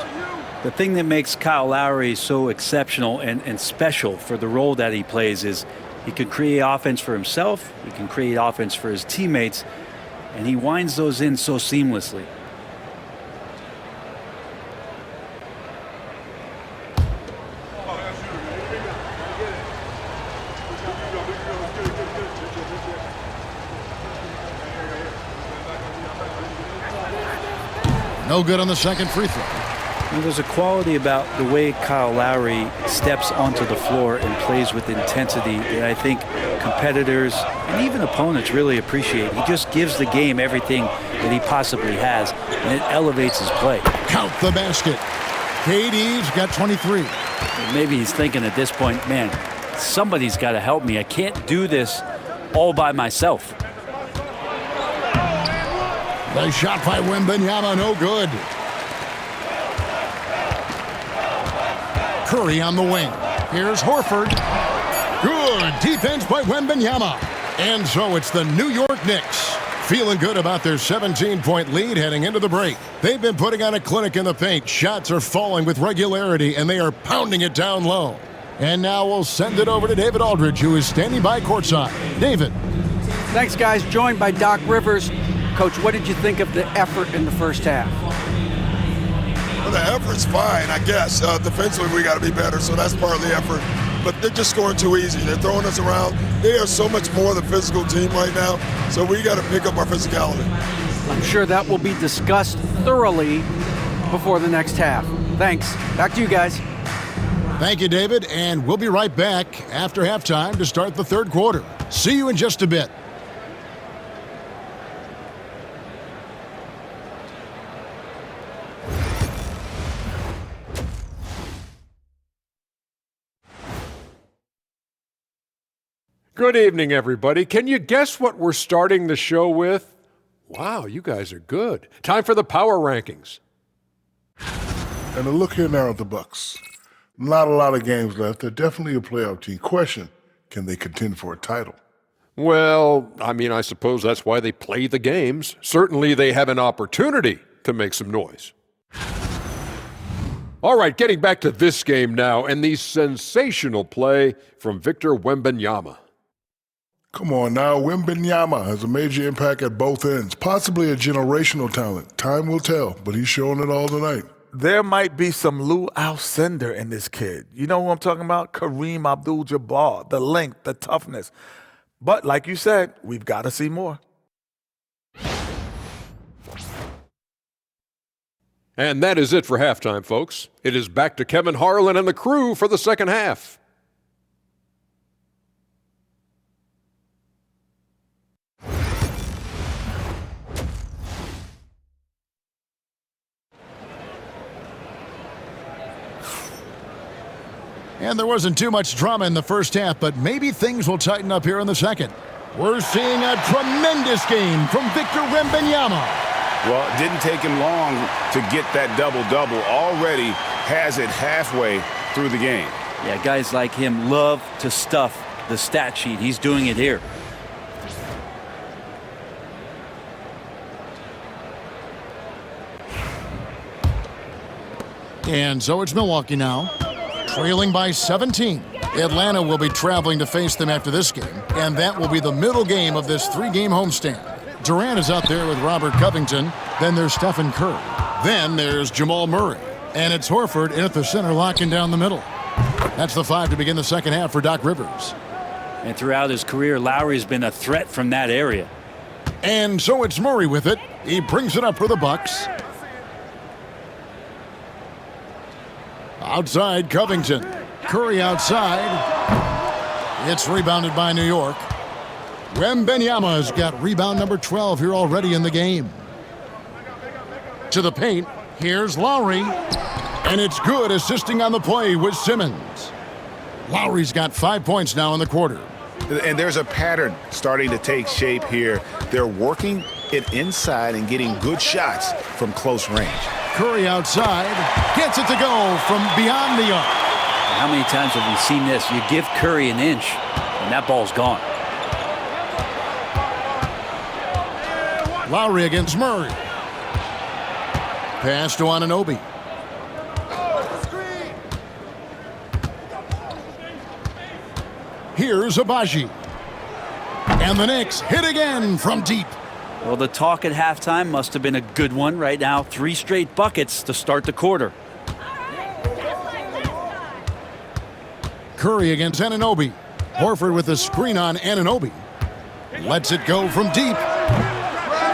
[SPEAKER 3] The thing that makes Kyle Lowry so exceptional and special for the role that he plays is he can create offense for himself, he can create offense for his teammates, and he winds those in so seamlessly.
[SPEAKER 1] No good on the second free throw.
[SPEAKER 3] There's a quality about the way Kyle Lowry steps onto the floor and plays with intensity that I think competitors and even opponents really appreciate. He just gives the game everything that he possibly has, and it elevates his play.
[SPEAKER 1] Count the basket. KD's got 23.
[SPEAKER 3] Maybe he's thinking at this point, man, somebody's got to help me. I can't do this all by myself.
[SPEAKER 1] The shot by Wembanyama, no good. Curry on the wing. Here's Horford. Good defense by Wembanyama. And so it's the New York Knicks feeling good about their 17-point lead heading into the break. They've been putting on a clinic in the paint. Shots are falling with regularity, and they are pounding it down low. And now we'll send it over to David Aldridge, who is standing by courtside. David.
[SPEAKER 5] Thanks, guys. Joined by Doc Rivers. Coach, what did you think of the effort in the first half?
[SPEAKER 7] Well, the effort's fine, I guess. Defensively, we got to be better, so that's part of the effort. But they're just scoring too easy. They're throwing us around. They are so much more the physical team right now, so we got to pick up our physicality.
[SPEAKER 5] I'm sure that will be discussed thoroughly before the next half. Thanks. Back to you guys.
[SPEAKER 1] Thank you, David, and we'll be right back after halftime to start the third quarter. See you in just a bit.
[SPEAKER 8] Good evening, everybody. Can you guess what we're starting the show with? Wow, you guys are good. Time for the power rankings.
[SPEAKER 9] And a look here now at the Bucks. Not a lot of games left. They're definitely a playoff team. Question, can they contend for a title?
[SPEAKER 8] Well, I suppose that's why they play the games. Certainly they have an opportunity to make some noise. All right, getting back to this game now and the sensational play from Victor Wembanyama.
[SPEAKER 9] Come on now, Wembanyama has a major impact at both ends, possibly a generational talent. Time will tell, but he's showing it all tonight.
[SPEAKER 10] There might be some Lou Alcindor in this kid. You know who I'm talking about? Kareem Abdul-Jabbar, the length, the toughness. But like you said, we've got to see more.
[SPEAKER 8] And that is it for halftime, folks. It is back to Kevin Harlan and the crew for the second half.
[SPEAKER 1] And there wasn't too much drama in the first half, but maybe things will tighten up here in the second. We're seeing a tremendous game from Victor Wembanyama.
[SPEAKER 4] Well, it didn't take him long to get that double-double. Already has it halfway through the game.
[SPEAKER 3] Yeah, guys like him love to stuff the stat sheet. He's doing it here.
[SPEAKER 1] And so it's Milwaukee now, trailing by 17. Atlanta will be traveling to face them after this game, and that will be the middle game of this 3-game homestand. Durant is out there with Robert Covington. Then there's Stephen Curry. Then there's Jamal Murray. And it's Horford in at the center, locking down the middle. That's the 5 to begin the second half for Doc Rivers.
[SPEAKER 3] And throughout his career, Lowry's been a threat from that area.
[SPEAKER 1] And so it's Murray with it. He brings it up for the Bucks. Outside, Covington. Curry outside. It's rebounded by New York. Wembanyama has got rebound number 12 here already in the game. To the paint, here's Lowry. And it's good, assisting on the play with Simmons. Lowry's got 5 points now in the quarter.
[SPEAKER 4] And there's a pattern starting to take shape here. They're working it inside and getting good shots from close range.
[SPEAKER 1] Curry outside, gets it to go from beyond the arc.
[SPEAKER 3] How many times have we seen this? You give Curry an inch, and that ball's gone.
[SPEAKER 1] Lowry against Murray. Pass to Anunoby. Here's Abaji. And the Knicks hit again from deep.
[SPEAKER 3] Well, the talk at halftime must have been a good one. Right now, 3 straight buckets to start the quarter.
[SPEAKER 1] Curry against Anunoby. Horford with the screen on Anunoby. Lets it go from deep.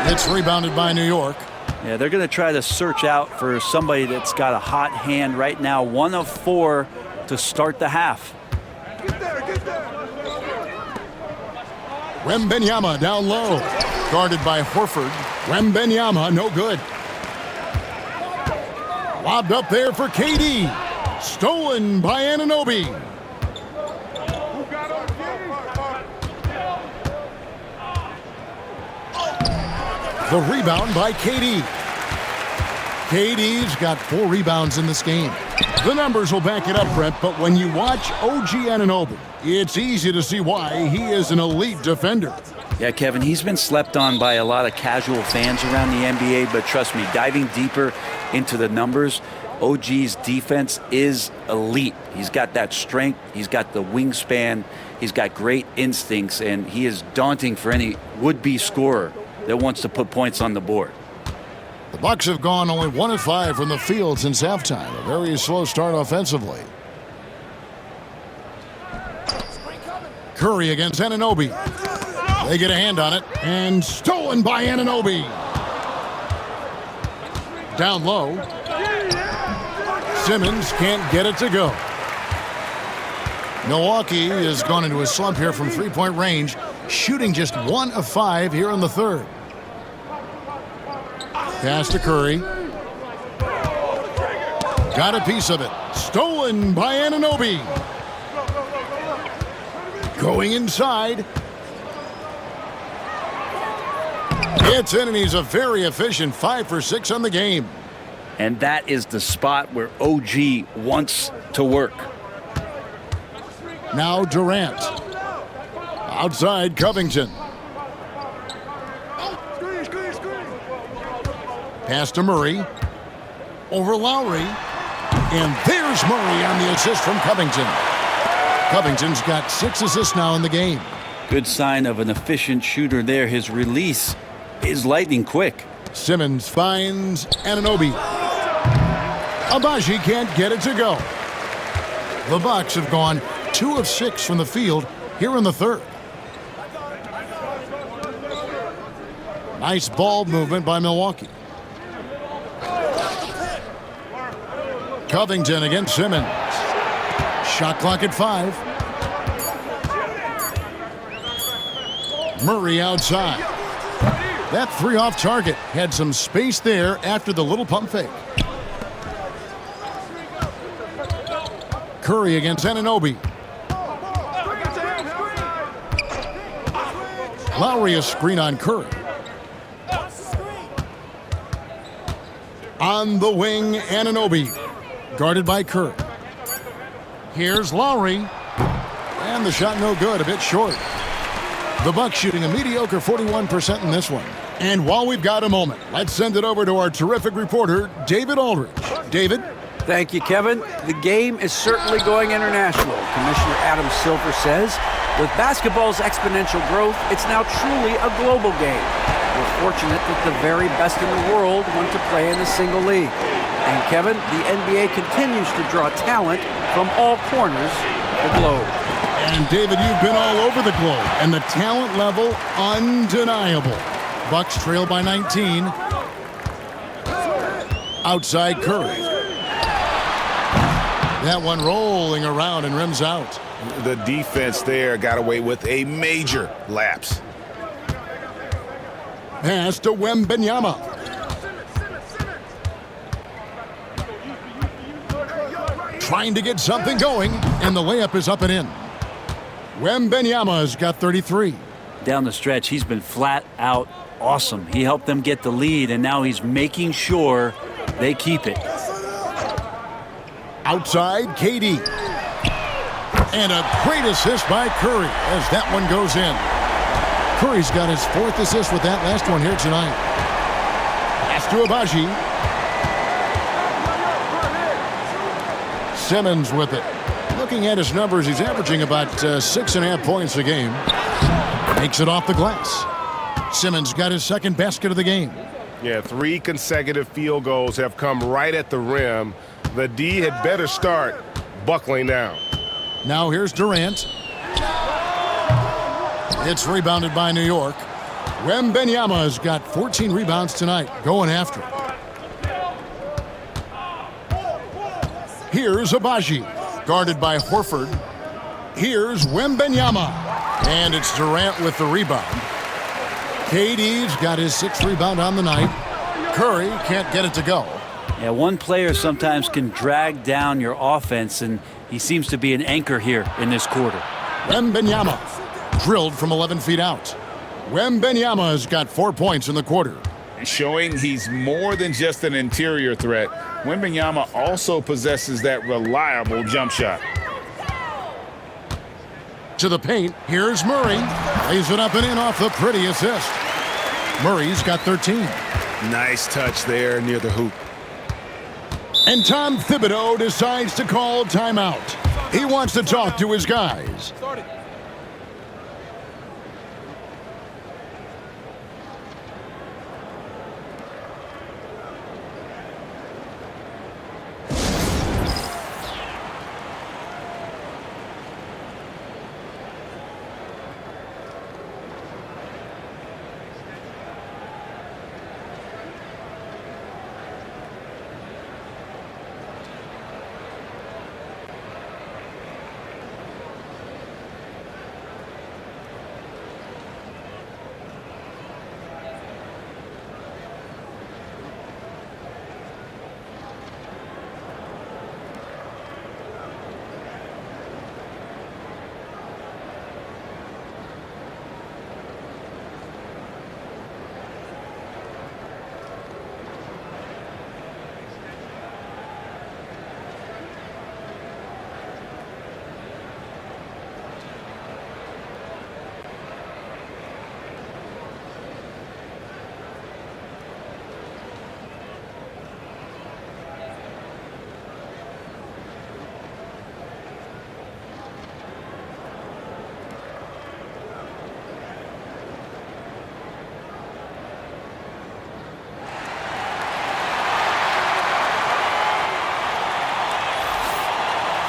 [SPEAKER 1] It's rebounded by New York.
[SPEAKER 3] Yeah, they're going to try to search out for somebody that's got a hot hand right now. 1 of 4 to start the half.
[SPEAKER 1] Wembanyama down low. Guarded by Horford. Wembanyama, no good. Lobbed up there for KD. Stolen by Anunoby. The rebound by KD. KD's got 4 rebounds in this game. The numbers will back it up, Brent, but when you watch OG Anunoby, it's easy to see why he is an elite defender.
[SPEAKER 3] Yeah, Kevin, he's been slept on by a lot of casual fans around the NBA, but trust me, diving deeper into the numbers, OG's defense is elite. He's got that strength, he's got the wingspan, he's got great instincts, and he is daunting for any would-be scorer that wants to put points on the board.
[SPEAKER 1] The Bucks have gone only 1 of 5 from the field since halftime. A very slow start offensively. Curry against Anunoby. They get a hand on it, and stolen by Anunoby. Down low. Simmons can't get it to go. Milwaukee has gone into a slump here from 3-point range, shooting just 1 of 5 here in the third. Pass to Curry. Got a piece of it. Stolen by Anunoby. Going inside. It's in, and he's a very efficient 5 for 6 on the game.
[SPEAKER 3] And that is the spot where OG wants to work.
[SPEAKER 1] Now Durant. Outside Covington. Pass to Murray. Over Lowry. And there's Murray on the assist from Covington. Covington's got 6 assists now in the game.
[SPEAKER 3] Good sign of an efficient shooter there. His release is lightning quick.
[SPEAKER 1] Simmons finds Anunoby. Abaji can't get it to go. The Bucks have gone 2 of 6 from the field here in the third. Nice ball movement by Milwaukee. Covington against Simmons. Shot clock at 5. Murray outside. That 3 off target had some space there after the little pump fake. Curry against Anunoby. Lowry a screen on Curry. On the wing, Anunoby. Guarded by Curry. Here's Lowry. And the shot no good, a bit short. The Bucks shooting a mediocre 41% in this one. And while we've got a moment, let's send it over to our terrific reporter, David Aldridge. David?
[SPEAKER 5] Thank you, Kevin. The game is certainly going international. Commissioner Adam Silver says, with basketball's exponential growth, it's now truly a global game. We're fortunate that the very best in the world want to play in a single league. And Kevin, the NBA continues to draw talent from all corners of the globe.
[SPEAKER 1] And David, you've been all over the globe, and the talent level undeniable. Bucks trail by 19. Outside Curry. That one rolling around and rims out.
[SPEAKER 4] The defense there got away with a major lapse.
[SPEAKER 1] Pass to Wembanyama. Trying to get something going, and the layup is up and in. Wembanyama's got 33.
[SPEAKER 3] Down the stretch, he's been flat out awesome. He helped them get the lead, and now he's making sure they keep it.
[SPEAKER 1] Outside, KD. And a great assist by Curry as that one goes in. Curry's got his 4th assist with that last one here tonight. Pass to Abaji. Simmons with it. Looking at his numbers, he's averaging about 6.5 points a game. Makes it off the glass. Simmons got his 2nd basket of the game.
[SPEAKER 6] Yeah, 3 consecutive field goals have come right at the rim. The D had better start buckling down.
[SPEAKER 1] Now here's Durant. It's rebounded by New York. Wembanyama's got 14 rebounds tonight, going after it. Here's Abaji, guarded by Horford. Here's Wembanyama, and it's Durant with the rebound. KD's got his 6th rebound on the night. Curry can't get it to go.
[SPEAKER 3] Yeah, one player sometimes can drag down your offense, and he seems to be an anchor here in this quarter.
[SPEAKER 1] Wembanyama drilled from 11 feet out. Wembanyama's got 4 points in the quarter.
[SPEAKER 2] Showing he's more than just an interior threat. Wembanyama also possesses that reliable jump shot.
[SPEAKER 1] To the paint, here's Murray. Lays it up and in off the pretty assist. Murray's got 13.
[SPEAKER 6] Nice touch there near the hoop.
[SPEAKER 1] And Tom Thibodeau decides to call timeout. He wants to talk to his guys.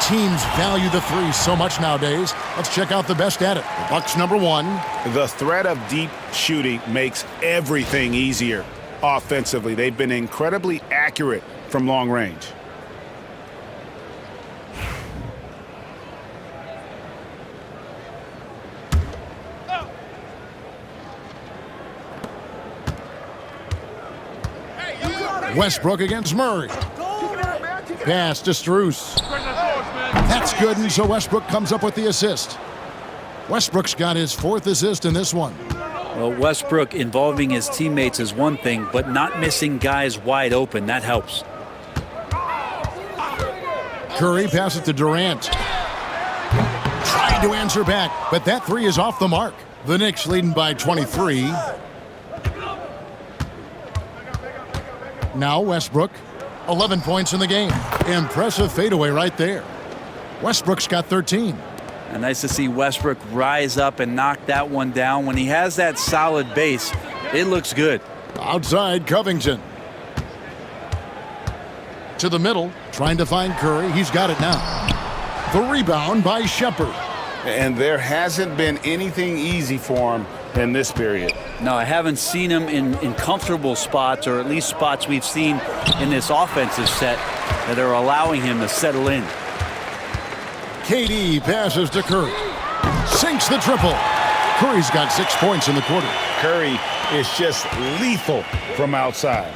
[SPEAKER 1] Teams value the 3 so much nowadays. Let's check out the best at it. The Bucks #1.
[SPEAKER 4] The threat of deep shooting makes everything easier offensively. They've been incredibly accurate from long range.
[SPEAKER 1] Westbrook against Murray. Pass to Strus. That's good, and so Westbrook comes up with the assist. Westbrook's got his 4th assist in this one.
[SPEAKER 3] Well, Westbrook involving his teammates is one thing, but not missing guys wide open, that helps.
[SPEAKER 1] Curry passes to Durant. Trying to answer back, but that 3 is off the mark. The Knicks leading by 23. Now Westbrook. 11 points in the game. Impressive fadeaway right there. Westbrook's got 13.
[SPEAKER 3] And nice to see Westbrook rise up and knock that one down. When he has that solid base, it looks good.
[SPEAKER 1] Outside, Covington. To the middle, trying to find Curry. He's got it now. The rebound by Shepherd.
[SPEAKER 4] And there hasn't been anything easy for him in this period.
[SPEAKER 3] No, I haven't seen him in comfortable spots, or at least spots we've seen in this offensive set that are allowing him to settle in.
[SPEAKER 1] KD passes to Curry. Sinks the triple. Curry's got 6 points in the quarter.
[SPEAKER 4] Curry is just lethal from outside.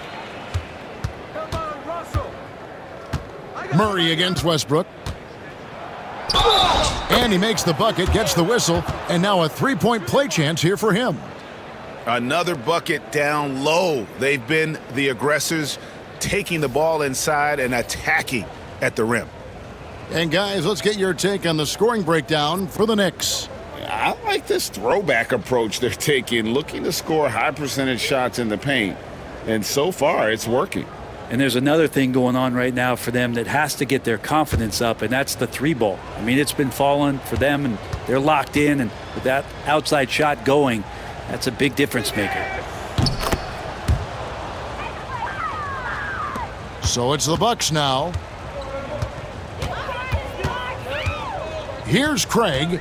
[SPEAKER 1] Murray against Westbrook. And he makes the bucket, gets the whistle, and now a three-point play chance here for him.
[SPEAKER 4] Another bucket down low. They've been the aggressors, taking the ball inside and attacking at the rim.
[SPEAKER 1] And guys, let's get your take on the scoring breakdown for the Knicks.
[SPEAKER 2] I like this throwback approach they're taking, looking to score high percentage shots in the paint. And so far, it's working.
[SPEAKER 3] And there's another thing going on right now for them that has to get their confidence up, and that's the three ball. I mean, it's been falling for them, and they're locked in, and with that outside shot going, that's a big difference maker.
[SPEAKER 1] So it's the Bucks now. Here's Craig.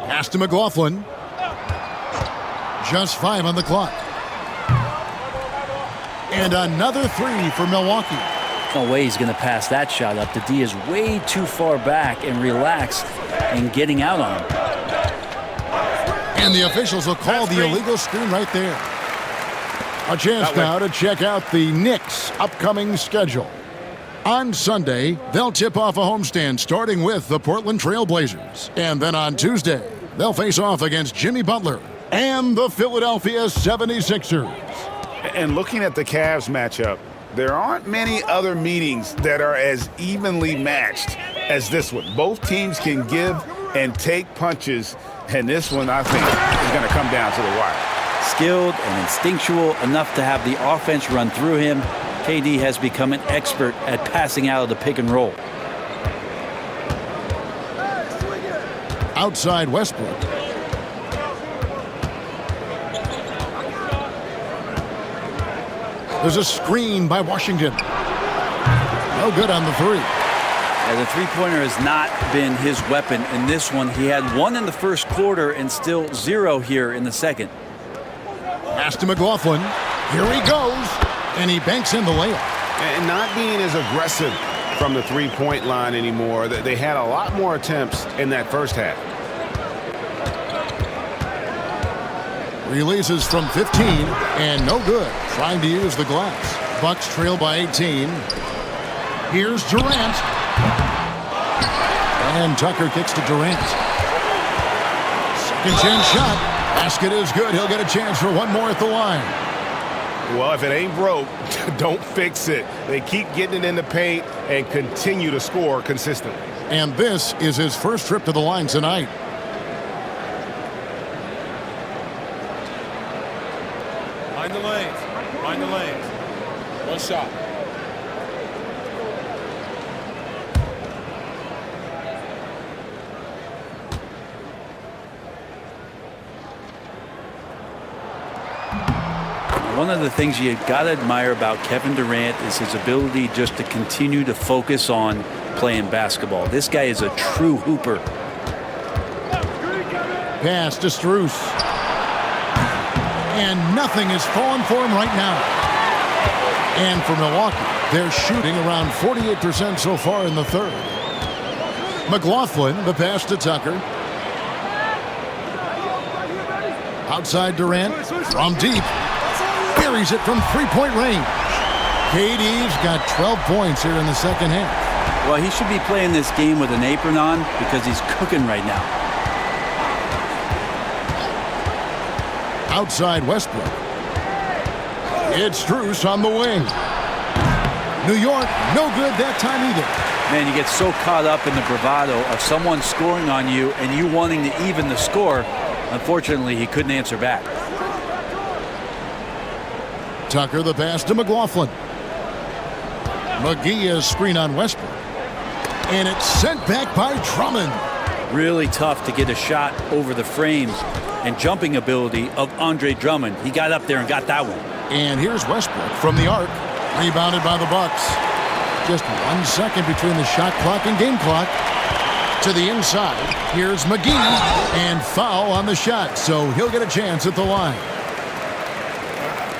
[SPEAKER 1] Pass to McLaughlin. Just 5 on the clock. And another three for Milwaukee.
[SPEAKER 3] No way he's going to pass that shot up. The D is way too far back and relaxed in getting out on him.
[SPEAKER 1] And the officials will call the illegal screen right there. A chance now to check out the Knicks' upcoming schedule. On Sunday, they'll tip off a homestand starting with the Portland Trail Blazers. And then on Tuesday, they'll face off against Jimmy Butler and the Philadelphia 76ers.
[SPEAKER 4] And looking at the Cavs matchup, there aren't many other meetings that are as evenly matched as this one. Both teams can give and take punches, and this one, I think, is going to come down to the wire.
[SPEAKER 3] Skilled and instinctual enough to have the offense run through him. KD has become an expert at passing out of the pick and roll.
[SPEAKER 1] Outside Westbrook. There's a screen by Washington. No good on the three.
[SPEAKER 3] Yeah, the three-pointer has not been his weapon in this one. He had one in the first quarter and still 0 here in the second.
[SPEAKER 1] Pass to McLaughlin. Here he goes. And he banks in the layup.
[SPEAKER 6] And not being as aggressive from the three-point line anymore. They had a lot more attempts in that first half.
[SPEAKER 1] Releases from 15 and no good. Trying to use the glass. Bucks trail by 18. Here's Durant. And Tucker kicks to Durant. Second chance shot. Basket is good. He'll get a chance for one more at the line.
[SPEAKER 6] Well, if it ain't broke, don't fix it. They keep getting it in the paint and continue to score consistently.
[SPEAKER 1] And this is his first trip to the line tonight.
[SPEAKER 11] Mind the lanes. Mind the lanes. One shot.
[SPEAKER 3] One of the things you got to admire about Kevin Durant is his ability just to continue to focus on playing basketball. This guy is a true hooper.
[SPEAKER 1] Pass to Strus. And nothing is falling for him right now. And for Milwaukee, they're shooting around 48% so far in the third. McLaughlin, the pass to Tucker. Outside Durant, from deep. Buries it from three-point range. KD's got 12 points here in the second half.
[SPEAKER 3] Well, he should be playing this game with an apron on because he's cooking right now.
[SPEAKER 1] Outside Westbrook. It's Strus on the wing. New York, no good that time either.
[SPEAKER 3] Man, you get so caught up in the bravado of someone scoring on you and you wanting to even the score. Unfortunately, he couldn't answer back.
[SPEAKER 1] Tucker the pass to McLaughlin. McGee is screen on Westbrook. And it's sent back by Drummond.
[SPEAKER 3] Really tough to get a shot over the frames and jumping ability of Andre Drummond. He got up there and got that one.
[SPEAKER 1] And here's Westbrook from the arc. Rebounded by the Bucks. Just 1 second between the shot clock and game clock. To the inside. Here's McGee. And foul on the shot. So he'll get a chance at the line.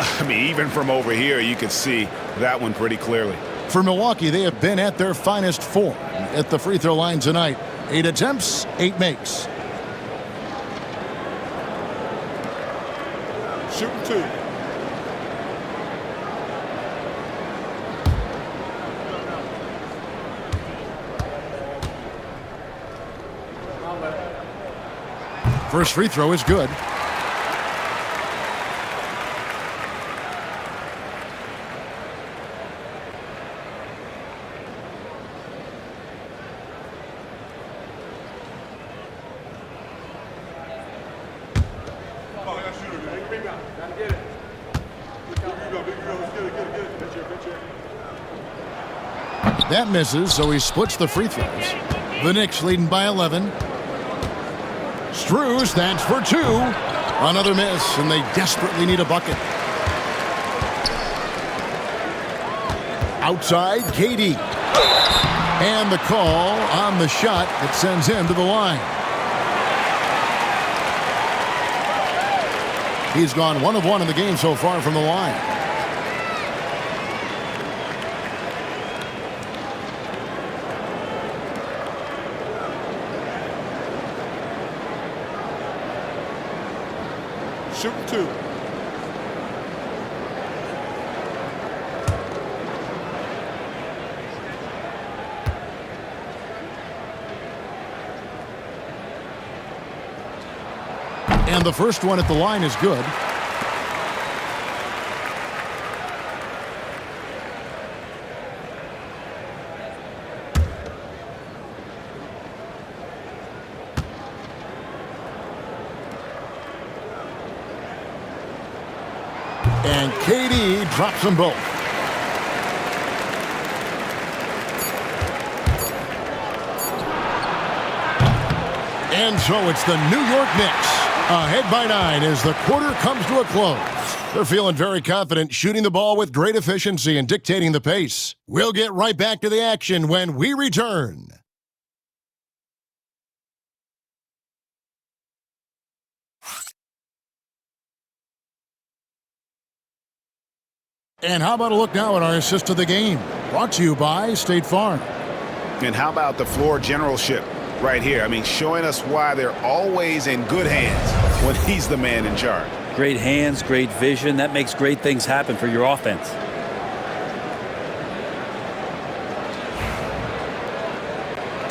[SPEAKER 4] I mean, even from over here, you could see that one pretty clearly.
[SPEAKER 1] For Milwaukee, they have been at their finest form at the free throw line tonight. 8 attempts, 8 makes.
[SPEAKER 11] Shooting 2.
[SPEAKER 1] First free throw is good. That misses, so he splits the free throws. The Knicks leading by 11. Strus, that's for 2. Another miss, and they desperately need a bucket. Outside, KD. And the call on the shot that sends him to the line. He's gone 1 of 1 in the game so far from the line.
[SPEAKER 11] Shooting 2.
[SPEAKER 1] And the first one at the line is good. And KD drops them both. And so it's the New York Knicks ahead by 9 as the quarter comes to a close. They're feeling very confident, shooting the ball with great efficiency and dictating the pace. We'll get right back to the action when we return. And how about a look now at our assist of the game? Brought to you by State Farm.
[SPEAKER 4] And how about the floor generalship right here? I mean, showing us why they're always in good hands when he's the man in charge.
[SPEAKER 3] Great hands, great vision. That makes great things happen for your offense.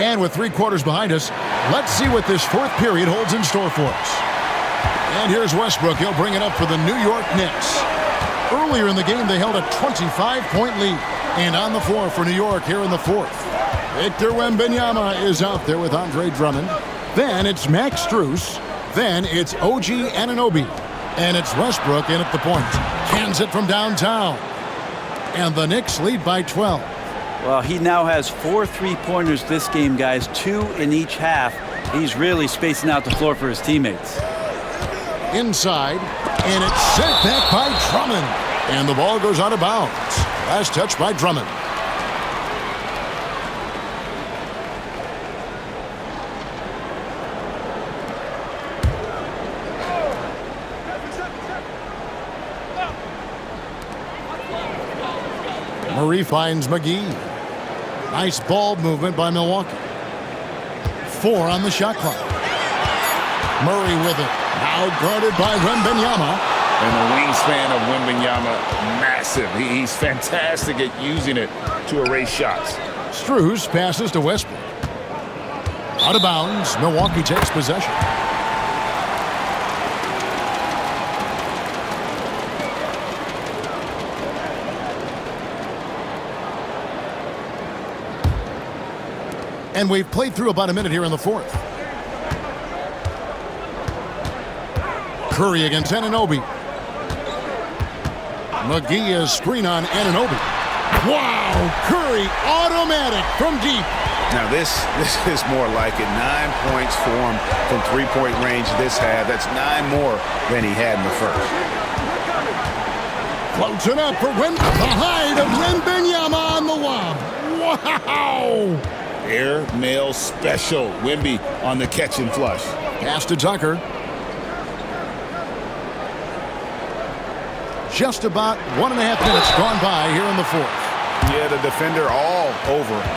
[SPEAKER 1] And with 3 quarters behind us, let's see what this 4th period holds in store for us. And here's Westbrook. He'll bring it up for the New York Knicks. Earlier in the game, they held a 25-point lead. And on the floor for New York here in the 4th. Victor Wembanyama is out there with Andre Drummond. Then it's Max Strus. Then it's OG Anunoby. And it's Westbrook in at the point. Cans it from downtown. And the Knicks lead by 12.
[SPEAKER 3] Well, he now has 4 3-pointers this game, guys. 2 in each half. He's really spacing out the floor for his teammates.
[SPEAKER 1] Inside, and it's sent back by Drummond. And the ball goes out of bounds. Last touch by Drummond. Murray finds McGee. Nice ball movement by Milwaukee. 4 on the shot clock. Murray with it. Now guarded by Wembanyama.
[SPEAKER 2] And the wingspan of Wembanyama, massive. He's fantastic at using it to erase shots.
[SPEAKER 1] Strus passes to Westbrook. Out of bounds, Milwaukee takes possession. And we've played through about a minute here in the fourth. Curry against Anunoby. McGee is screen on Anunoby. Wow! Curry automatic from deep.
[SPEAKER 4] Now this is more like it. 9 points for him from three-point range this half. That's 9 more than he had in the first.
[SPEAKER 1] Floats it up for Wim. The height of Wembanyama on the lob. Wow!
[SPEAKER 2] Air mail special. Wemby on the catch and flush.
[SPEAKER 1] Pass to Tucker. Just about 1.5 minutes gone by here in the fourth.
[SPEAKER 4] Yeah, the defender all over him.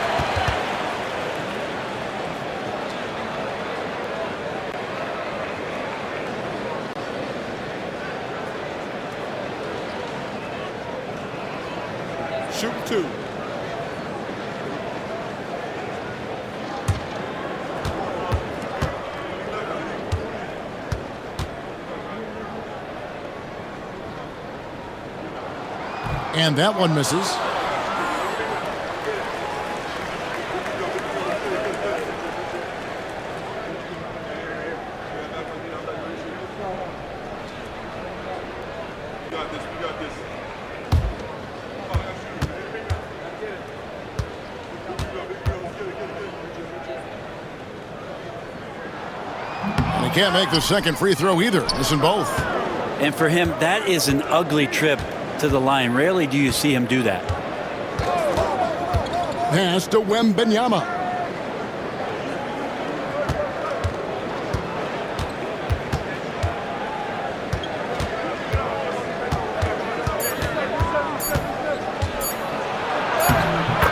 [SPEAKER 11] Shoot 2.
[SPEAKER 1] And that one misses.
[SPEAKER 11] We got this.
[SPEAKER 1] And he can't make the second free throw either. Missing both.
[SPEAKER 3] And for him, that is an ugly trip to the line. Rarely do you see him do that.
[SPEAKER 1] Pass to Wembanyama.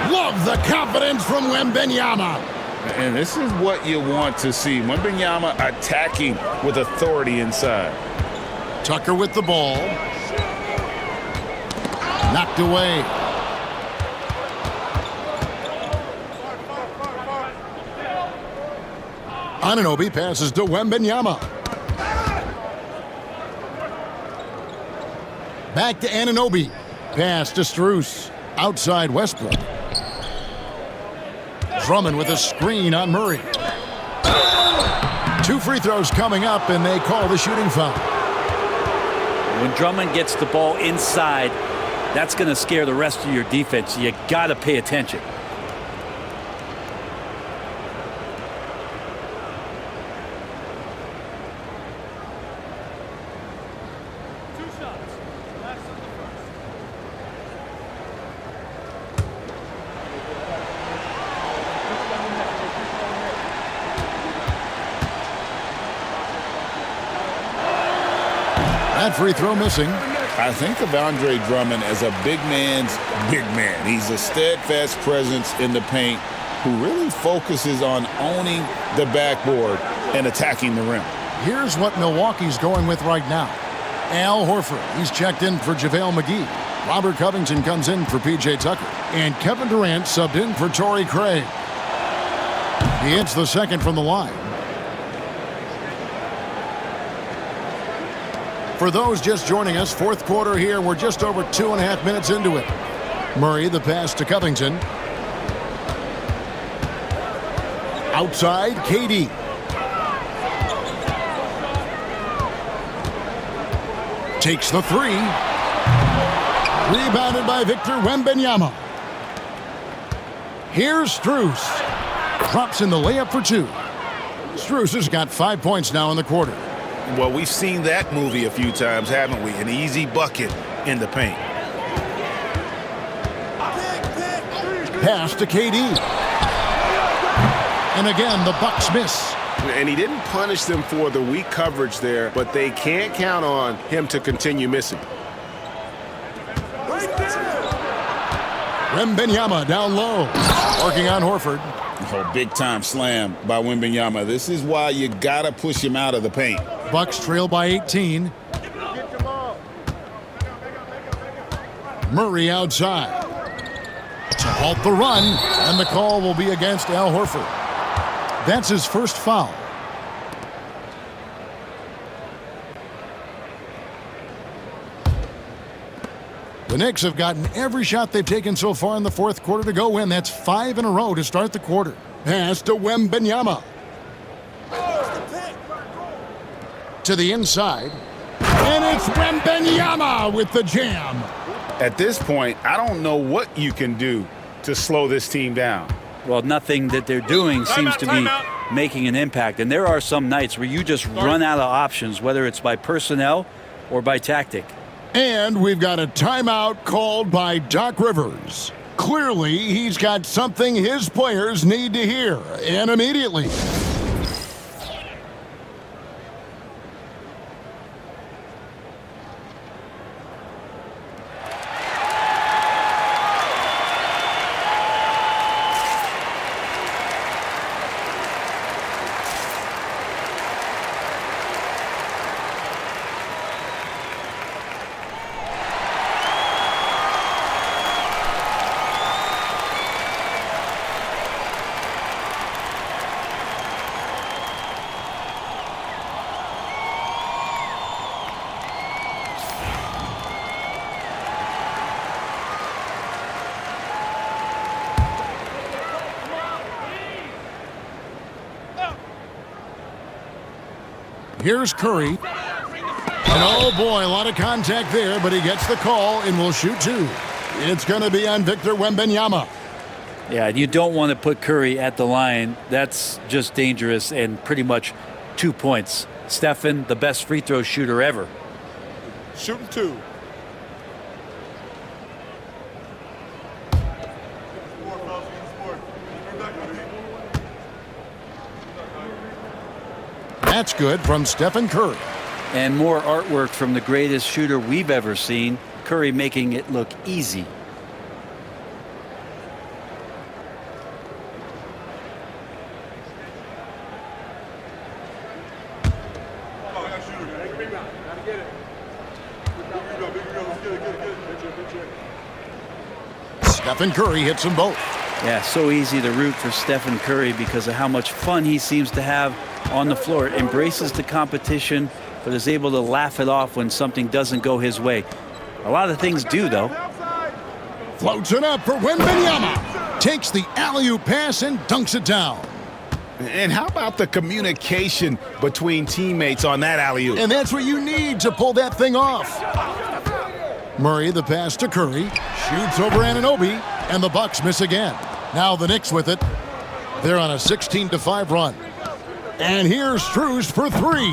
[SPEAKER 1] Love the confidence from Wembanyama.
[SPEAKER 2] And this is what you want to see. Wembanyama attacking with authority inside.
[SPEAKER 1] Tucker with the ball. Knocked away. Anunoby passes to Wembanyama. Back to Anunoby. Pass to Strus. Outside Westbrook. Drummond with a screen on Murray. 2 free throws coming up, and they call the shooting foul.
[SPEAKER 3] When Drummond gets the ball inside, that's going to scare the rest of your defense. You got to pay attention.
[SPEAKER 1] That free throw missing.
[SPEAKER 2] I think of Andre Drummond as a big man's big man. He's a steadfast presence in the paint who really focuses on owning the backboard and attacking the rim.
[SPEAKER 1] Here's what Milwaukee's going with right now. Al Horford, he's checked in for JaVale McGee. Robert Covington comes in for P.J. Tucker. And Kevin Durant subbed in for Torrey Craig. He hits the second from the line. For those just joining us, fourth quarter here. We're just over 2.5 minutes into it. Murray, the pass to Covington. Outside, KD. Takes the three. Rebounded by Victor Wembanyama. Here's Strus. Drops in the layup for 2. Strus has got 5 points now in the quarter.
[SPEAKER 4] Well, we've seen that movie a few times, haven't we? An easy bucket in the paint.
[SPEAKER 1] Pass to KD. And again, the Bucks miss.
[SPEAKER 6] And he didn't punish them for the weak coverage there, but they can't count on him to continue missing.
[SPEAKER 1] Wembanyama down low. Working on Horford.
[SPEAKER 2] Oh, big-time slam by Wembanyama. This is why you got to push him out of the paint.
[SPEAKER 1] Bucks trail by 18. Murray outside. To halt the run, and the call will be against Al Horford. That's his first foul. The Knicks have gotten every shot they've taken so far in the fourth quarter to go in. That's 5 in a row to start the quarter. Pass to Wembanyama. To the inside. And it's Wembanyama with the jam.
[SPEAKER 4] At this point, I don't know what you can do to slow this team down.
[SPEAKER 3] Well, nothing that they're doing seems to be making an impact. And there are some nights where you just run out of options, whether it's by personnel or by tactic.
[SPEAKER 1] And we've got a timeout called by Doc Rivers. Clearly, he's got something his players need to hear, and immediately. Here's Curry. And oh boy, a lot of contact there, but he gets the call and will shoot two. It's going to be on Victor Wembanyama.
[SPEAKER 3] Yeah, you don't want to put Curry at the line. That's just dangerous and pretty much 2 points. Stephen, the best free throw shooter ever.
[SPEAKER 11] Shooting two.
[SPEAKER 1] That's good from Stephen Curry.
[SPEAKER 3] And more artwork from the greatest shooter we've ever seen. Curry making it look easy.
[SPEAKER 1] Stephen Curry hits them both.
[SPEAKER 3] Yeah, so easy to root for Stephen Curry because of how much fun he seems to have on the floor. Embraces the competition, but is able to laugh it off when something doesn't go his way. A lot of things do, though.
[SPEAKER 1] Floats it up for Wembanyama. Takes the alley-oop pass and dunks it down.
[SPEAKER 4] And how about the communication between teammates on that alley-oop?
[SPEAKER 1] And that's what you need to pull that thing off. Murray, the pass to Curry. Shoots over Anunoby, and the Bucks miss again. Now the Knicks with it. They're on a 16-5 run. And here's Strus for three.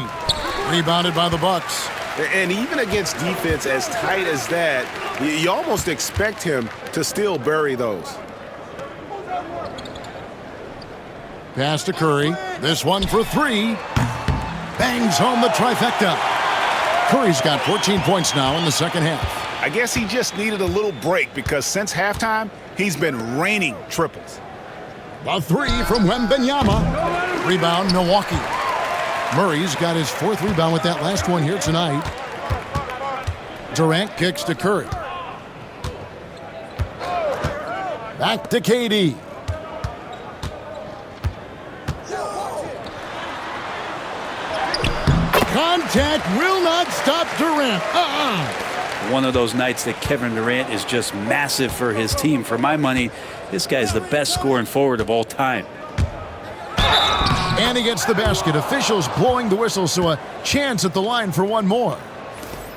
[SPEAKER 1] Rebounded by the Bucks.
[SPEAKER 4] And even against defense as tight as that, you almost expect him to still bury those.
[SPEAKER 1] Pass to Curry. This one for three. Bangs home the trifecta. Curry's got 14 points now in the second half.
[SPEAKER 4] I guess he just needed a little break because since halftime, he's been raining triples.
[SPEAKER 1] The three from Wembanyama. Rebound, Milwaukee. Murray's got his fourth rebound with that last one here tonight. Durant kicks to Curry. Back to KD. Contact will not stop Durant.
[SPEAKER 3] One of those nights that Kevin Durant is just massive for his team. For my money, this guy's the best scoring forward of all time.
[SPEAKER 1] And he gets the basket. Officials blowing the whistle, so a chance at the line for one more.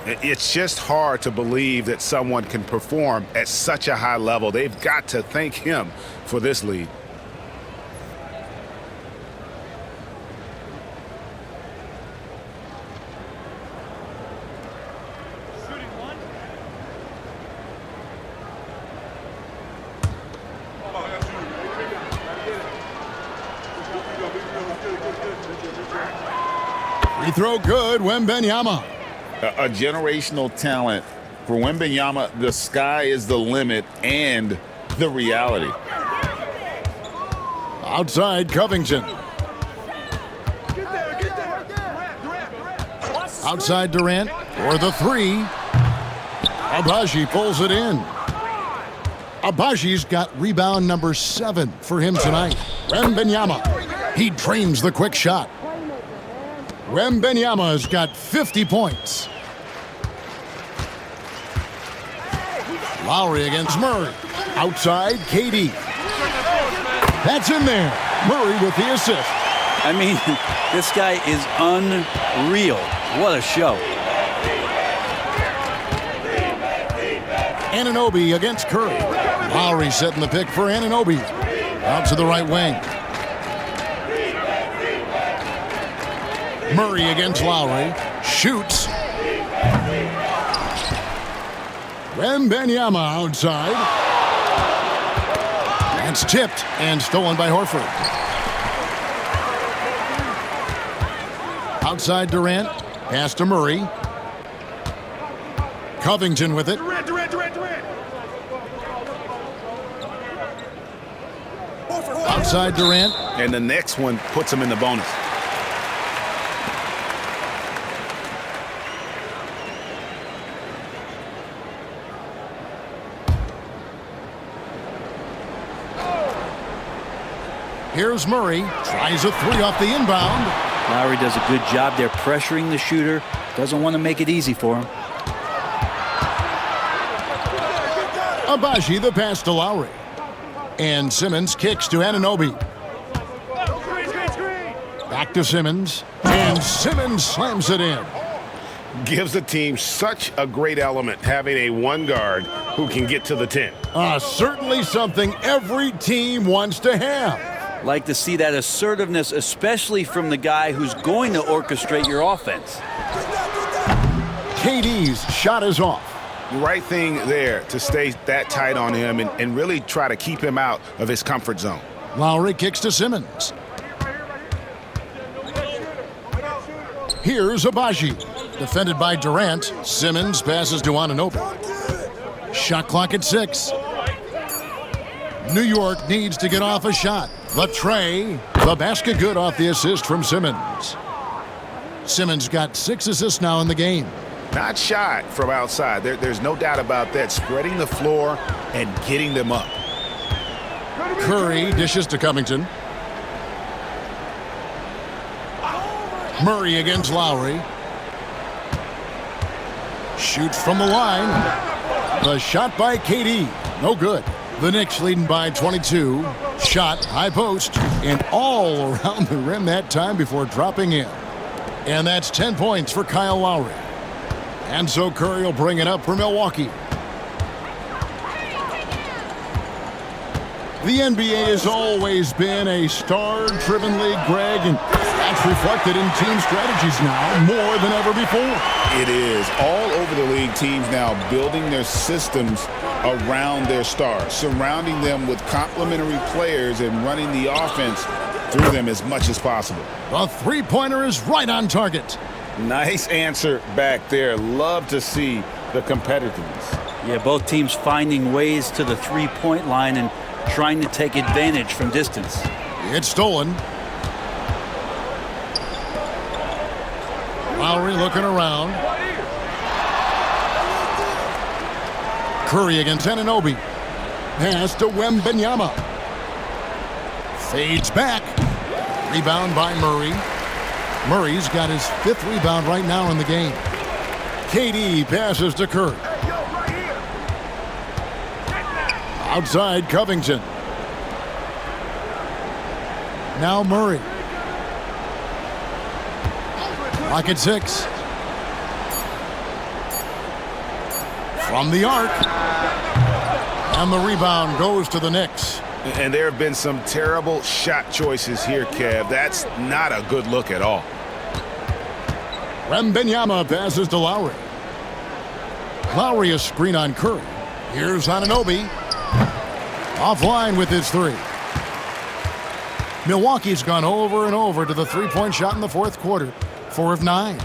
[SPEAKER 4] It's just hard to believe that someone can perform at such a high level. They've got to thank him for this lead.
[SPEAKER 1] Free throw good, Wembanyama.
[SPEAKER 2] A generational talent. For Wembanyama, the sky is the limit and the reality.
[SPEAKER 1] Outside, Covington. Outside Durant for the three. Abaji pulls it in. Abaji's got rebound number 7 for him tonight. Wembanyama. He drains the quick shot. Wembanyama's got 50 points. Lowry against Murray. Outside, KD. That's in there. Murray with the assist.
[SPEAKER 3] I mean, this guy is unreal. What a show.
[SPEAKER 1] Anunoby against Curry. Lowry setting the pick for Anunoby. Out to the right wing. Murray against Lowry. Shoots. Wembanyama outside. That's tipped and stolen by Horford. Outside Durant. Pass to Murray. Covington with it. Outside Durant.
[SPEAKER 4] And the next one puts him in the bonus.
[SPEAKER 1] Here's Murray. Tries a three off the inbound.
[SPEAKER 3] Lowry does a good job there pressuring the shooter. Doesn't want to make it easy for him.
[SPEAKER 1] Abaji the pass to Lowry. And Simmons kicks to Anunoby. Back to Simmons. And Simmons slams it in.
[SPEAKER 6] Gives the team such a great element having a one guard who can get to the 10.
[SPEAKER 1] Certainly something every team wants to have.
[SPEAKER 3] Like to see that assertiveness, especially from the guy who's going to orchestrate your offense.
[SPEAKER 1] KD's shot is off.
[SPEAKER 4] The right thing there to stay that tight on him and really try to keep him out of his comfort zone.
[SPEAKER 1] Lowry kicks to Simmons. Here's Abaji. Defended by Durant. Simmons passes to Anunoby. Shot clock at 6. New York needs to get off a shot. The tray. The basket good off the assist from Simmons. Simmons got 6 assists now in the game.
[SPEAKER 4] Not shy from outside. There's no doubt about that. Spreading the floor and getting them up.
[SPEAKER 1] Curry dishes to Covington. Murray against Lowry. Shoots from the line. The shot by KD. No good. The Knicks leading by 22. Shot, high post, and all around the rim that time before dropping in. And that's 10 points for Kyle Lowry. And so Curry will bring it up for Milwaukee. The NBA has always been a star-driven league, Greg, and that's reflected in team strategies now more than ever before.
[SPEAKER 4] It is. All over the league, teams now building their systems around their stars, surrounding them with complementary players and running the offense through them as much as possible.
[SPEAKER 1] The three-pointer is right on target.
[SPEAKER 4] Nice answer back there. Love to see the competitiveness.
[SPEAKER 3] Yeah, both teams finding ways to the three-point line and trying to take advantage from distance.
[SPEAKER 1] It's stolen. Lowry looking around. Curry against Anunoby. Pass to Wembanyama. Fades back. Rebound by Murray. Murray's got his 5th rebound right now in the game. KD passes to Curry. Outside Covington. Now Murray. Clock at 6. From the arc. And the rebound goes to the Knicks.
[SPEAKER 4] And there have been some terrible shot choices here, Kev. That's not a good look at all.
[SPEAKER 1] Wembanyama passes to Lowry. Lowry a screen on Curry. Here's Anunoby. Offline with his 3. Milwaukee's gone over and over to the three-point shot in the 4th quarter. 4 of 9.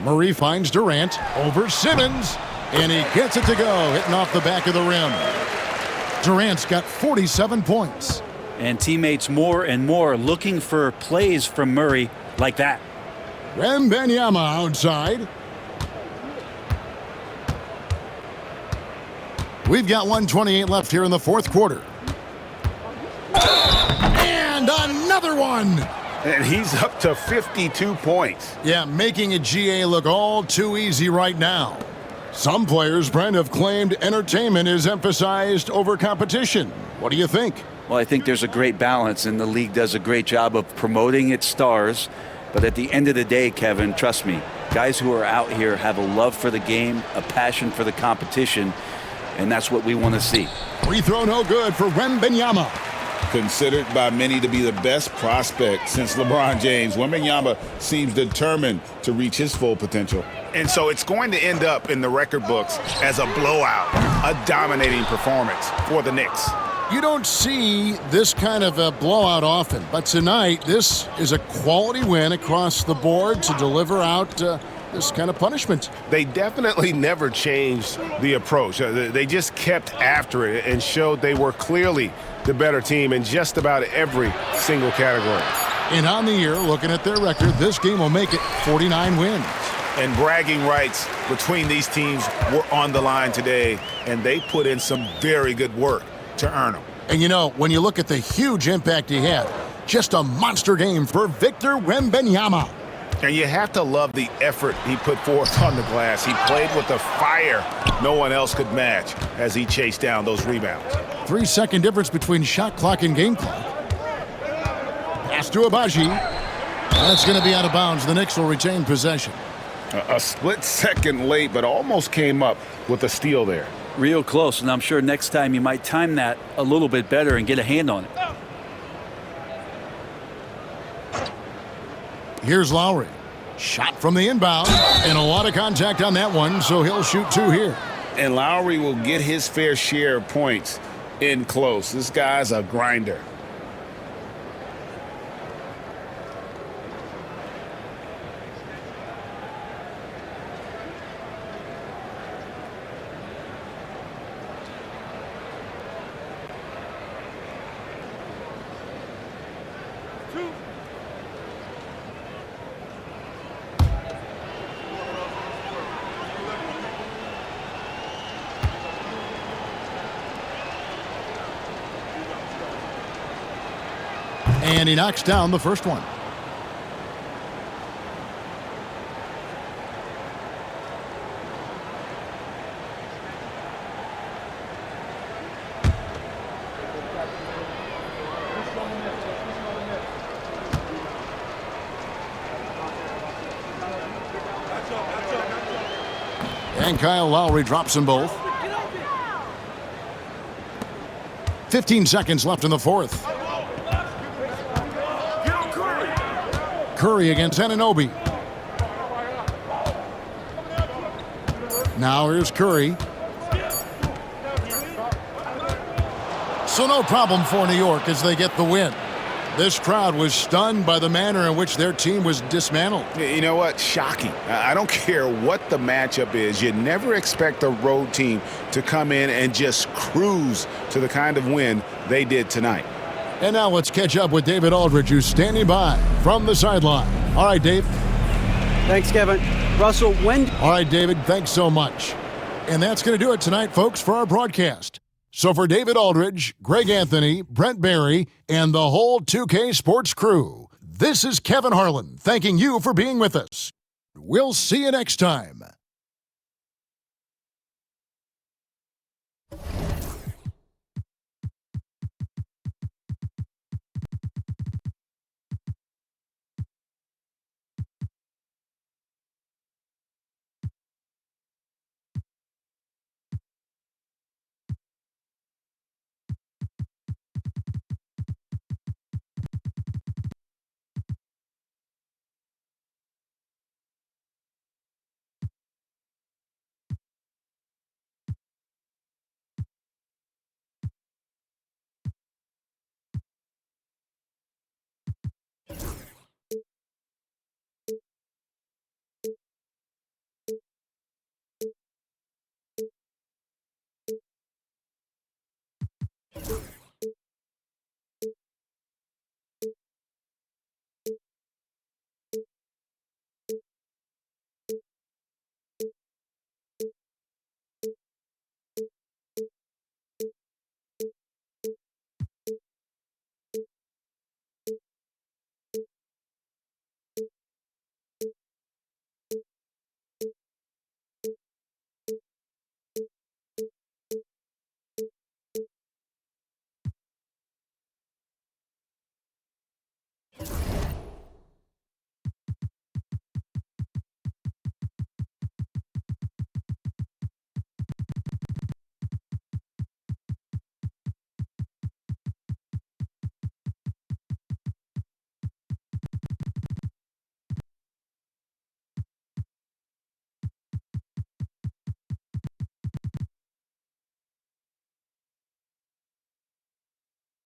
[SPEAKER 1] Murray finds Durant over Simmons. And he gets it to go, hitting off the back of the rim. Durant's got 47 points.
[SPEAKER 3] And teammates more and more looking for plays from Murray like that.
[SPEAKER 1] Wembanyama outside. We've got 1:28 left here in the 4th quarter. And another one.
[SPEAKER 4] And he's up to 52 points.
[SPEAKER 1] Yeah, making a GA look all too easy right now. Some players, Brent, have claimed entertainment is emphasized over competition. What do you think?
[SPEAKER 3] Well, I think there's a great balance, and the league does a great job of promoting its stars. But at the end of the day, Kevin, trust me, guys who are out here have a love for the game, a passion for the competition, and that's what we want to see.
[SPEAKER 1] Free throw no good for Wembanyama.
[SPEAKER 2] Considered by many to be the best prospect since LeBron James, Wembanyama seems determined to reach his full potential.
[SPEAKER 4] And so it's going to end up in the record books as a blowout, a dominating performance for the Knicks.
[SPEAKER 1] You don't see this kind of a blowout often, but tonight this is a quality win across the board to deliver out this kind of punishment.
[SPEAKER 6] They definitely never changed the approach. They just kept after it and showed they were clearly the better team in just about every single category.
[SPEAKER 1] And on the year, looking at their record, this game will make it 49 wins.
[SPEAKER 4] And bragging rights between these teams were on the line today, and they put in some very good work to earn them.
[SPEAKER 1] And you know, when you look at the huge impact he had, just a monster game for Victor Wembanyama.
[SPEAKER 4] And you have to love the effort he put forth on the glass. He played with a fire no one else could match as he chased down those rebounds.
[SPEAKER 1] 3-second difference between shot clock and game clock. Pass to Abaji. That's going to be out of bounds. The Knicks will retain possession.
[SPEAKER 2] A split second late, but almost came up with a steal there.
[SPEAKER 3] Real close, and I'm sure next time you might time that a little bit better and get a hand on it.
[SPEAKER 1] Here's Lowry. Shot from the inbound, and a lot of contact on that one, so he'll shoot two here.
[SPEAKER 2] And Lowry will get his fair share of points in close. This guy's a grinder.
[SPEAKER 1] And he knocks down the first one. And Kyle Lowry drops them both. 15 seconds left in the fourth. Curry against Anunoby. Now here's Curry. So no problem for New York as they get the win. This crowd was stunned by the manner in which their team was dismantled.
[SPEAKER 4] You know what? Shocking. I don't care what the matchup is. You never expect a road team to come in and just cruise to the kind of win they did tonight.
[SPEAKER 1] And now let's catch up with David Aldridge, who's standing by from the sideline. All right, Dave.
[SPEAKER 5] Thanks, Kevin. Russell,
[SPEAKER 1] All right, David, thanks so much. And that's going to do it tonight, folks, for our broadcast. So for David Aldridge, Greg Anthony, Brent Barry, and the whole 2K Sports crew, this is Kevin Harlan thanking you for being with us. We'll see you next time.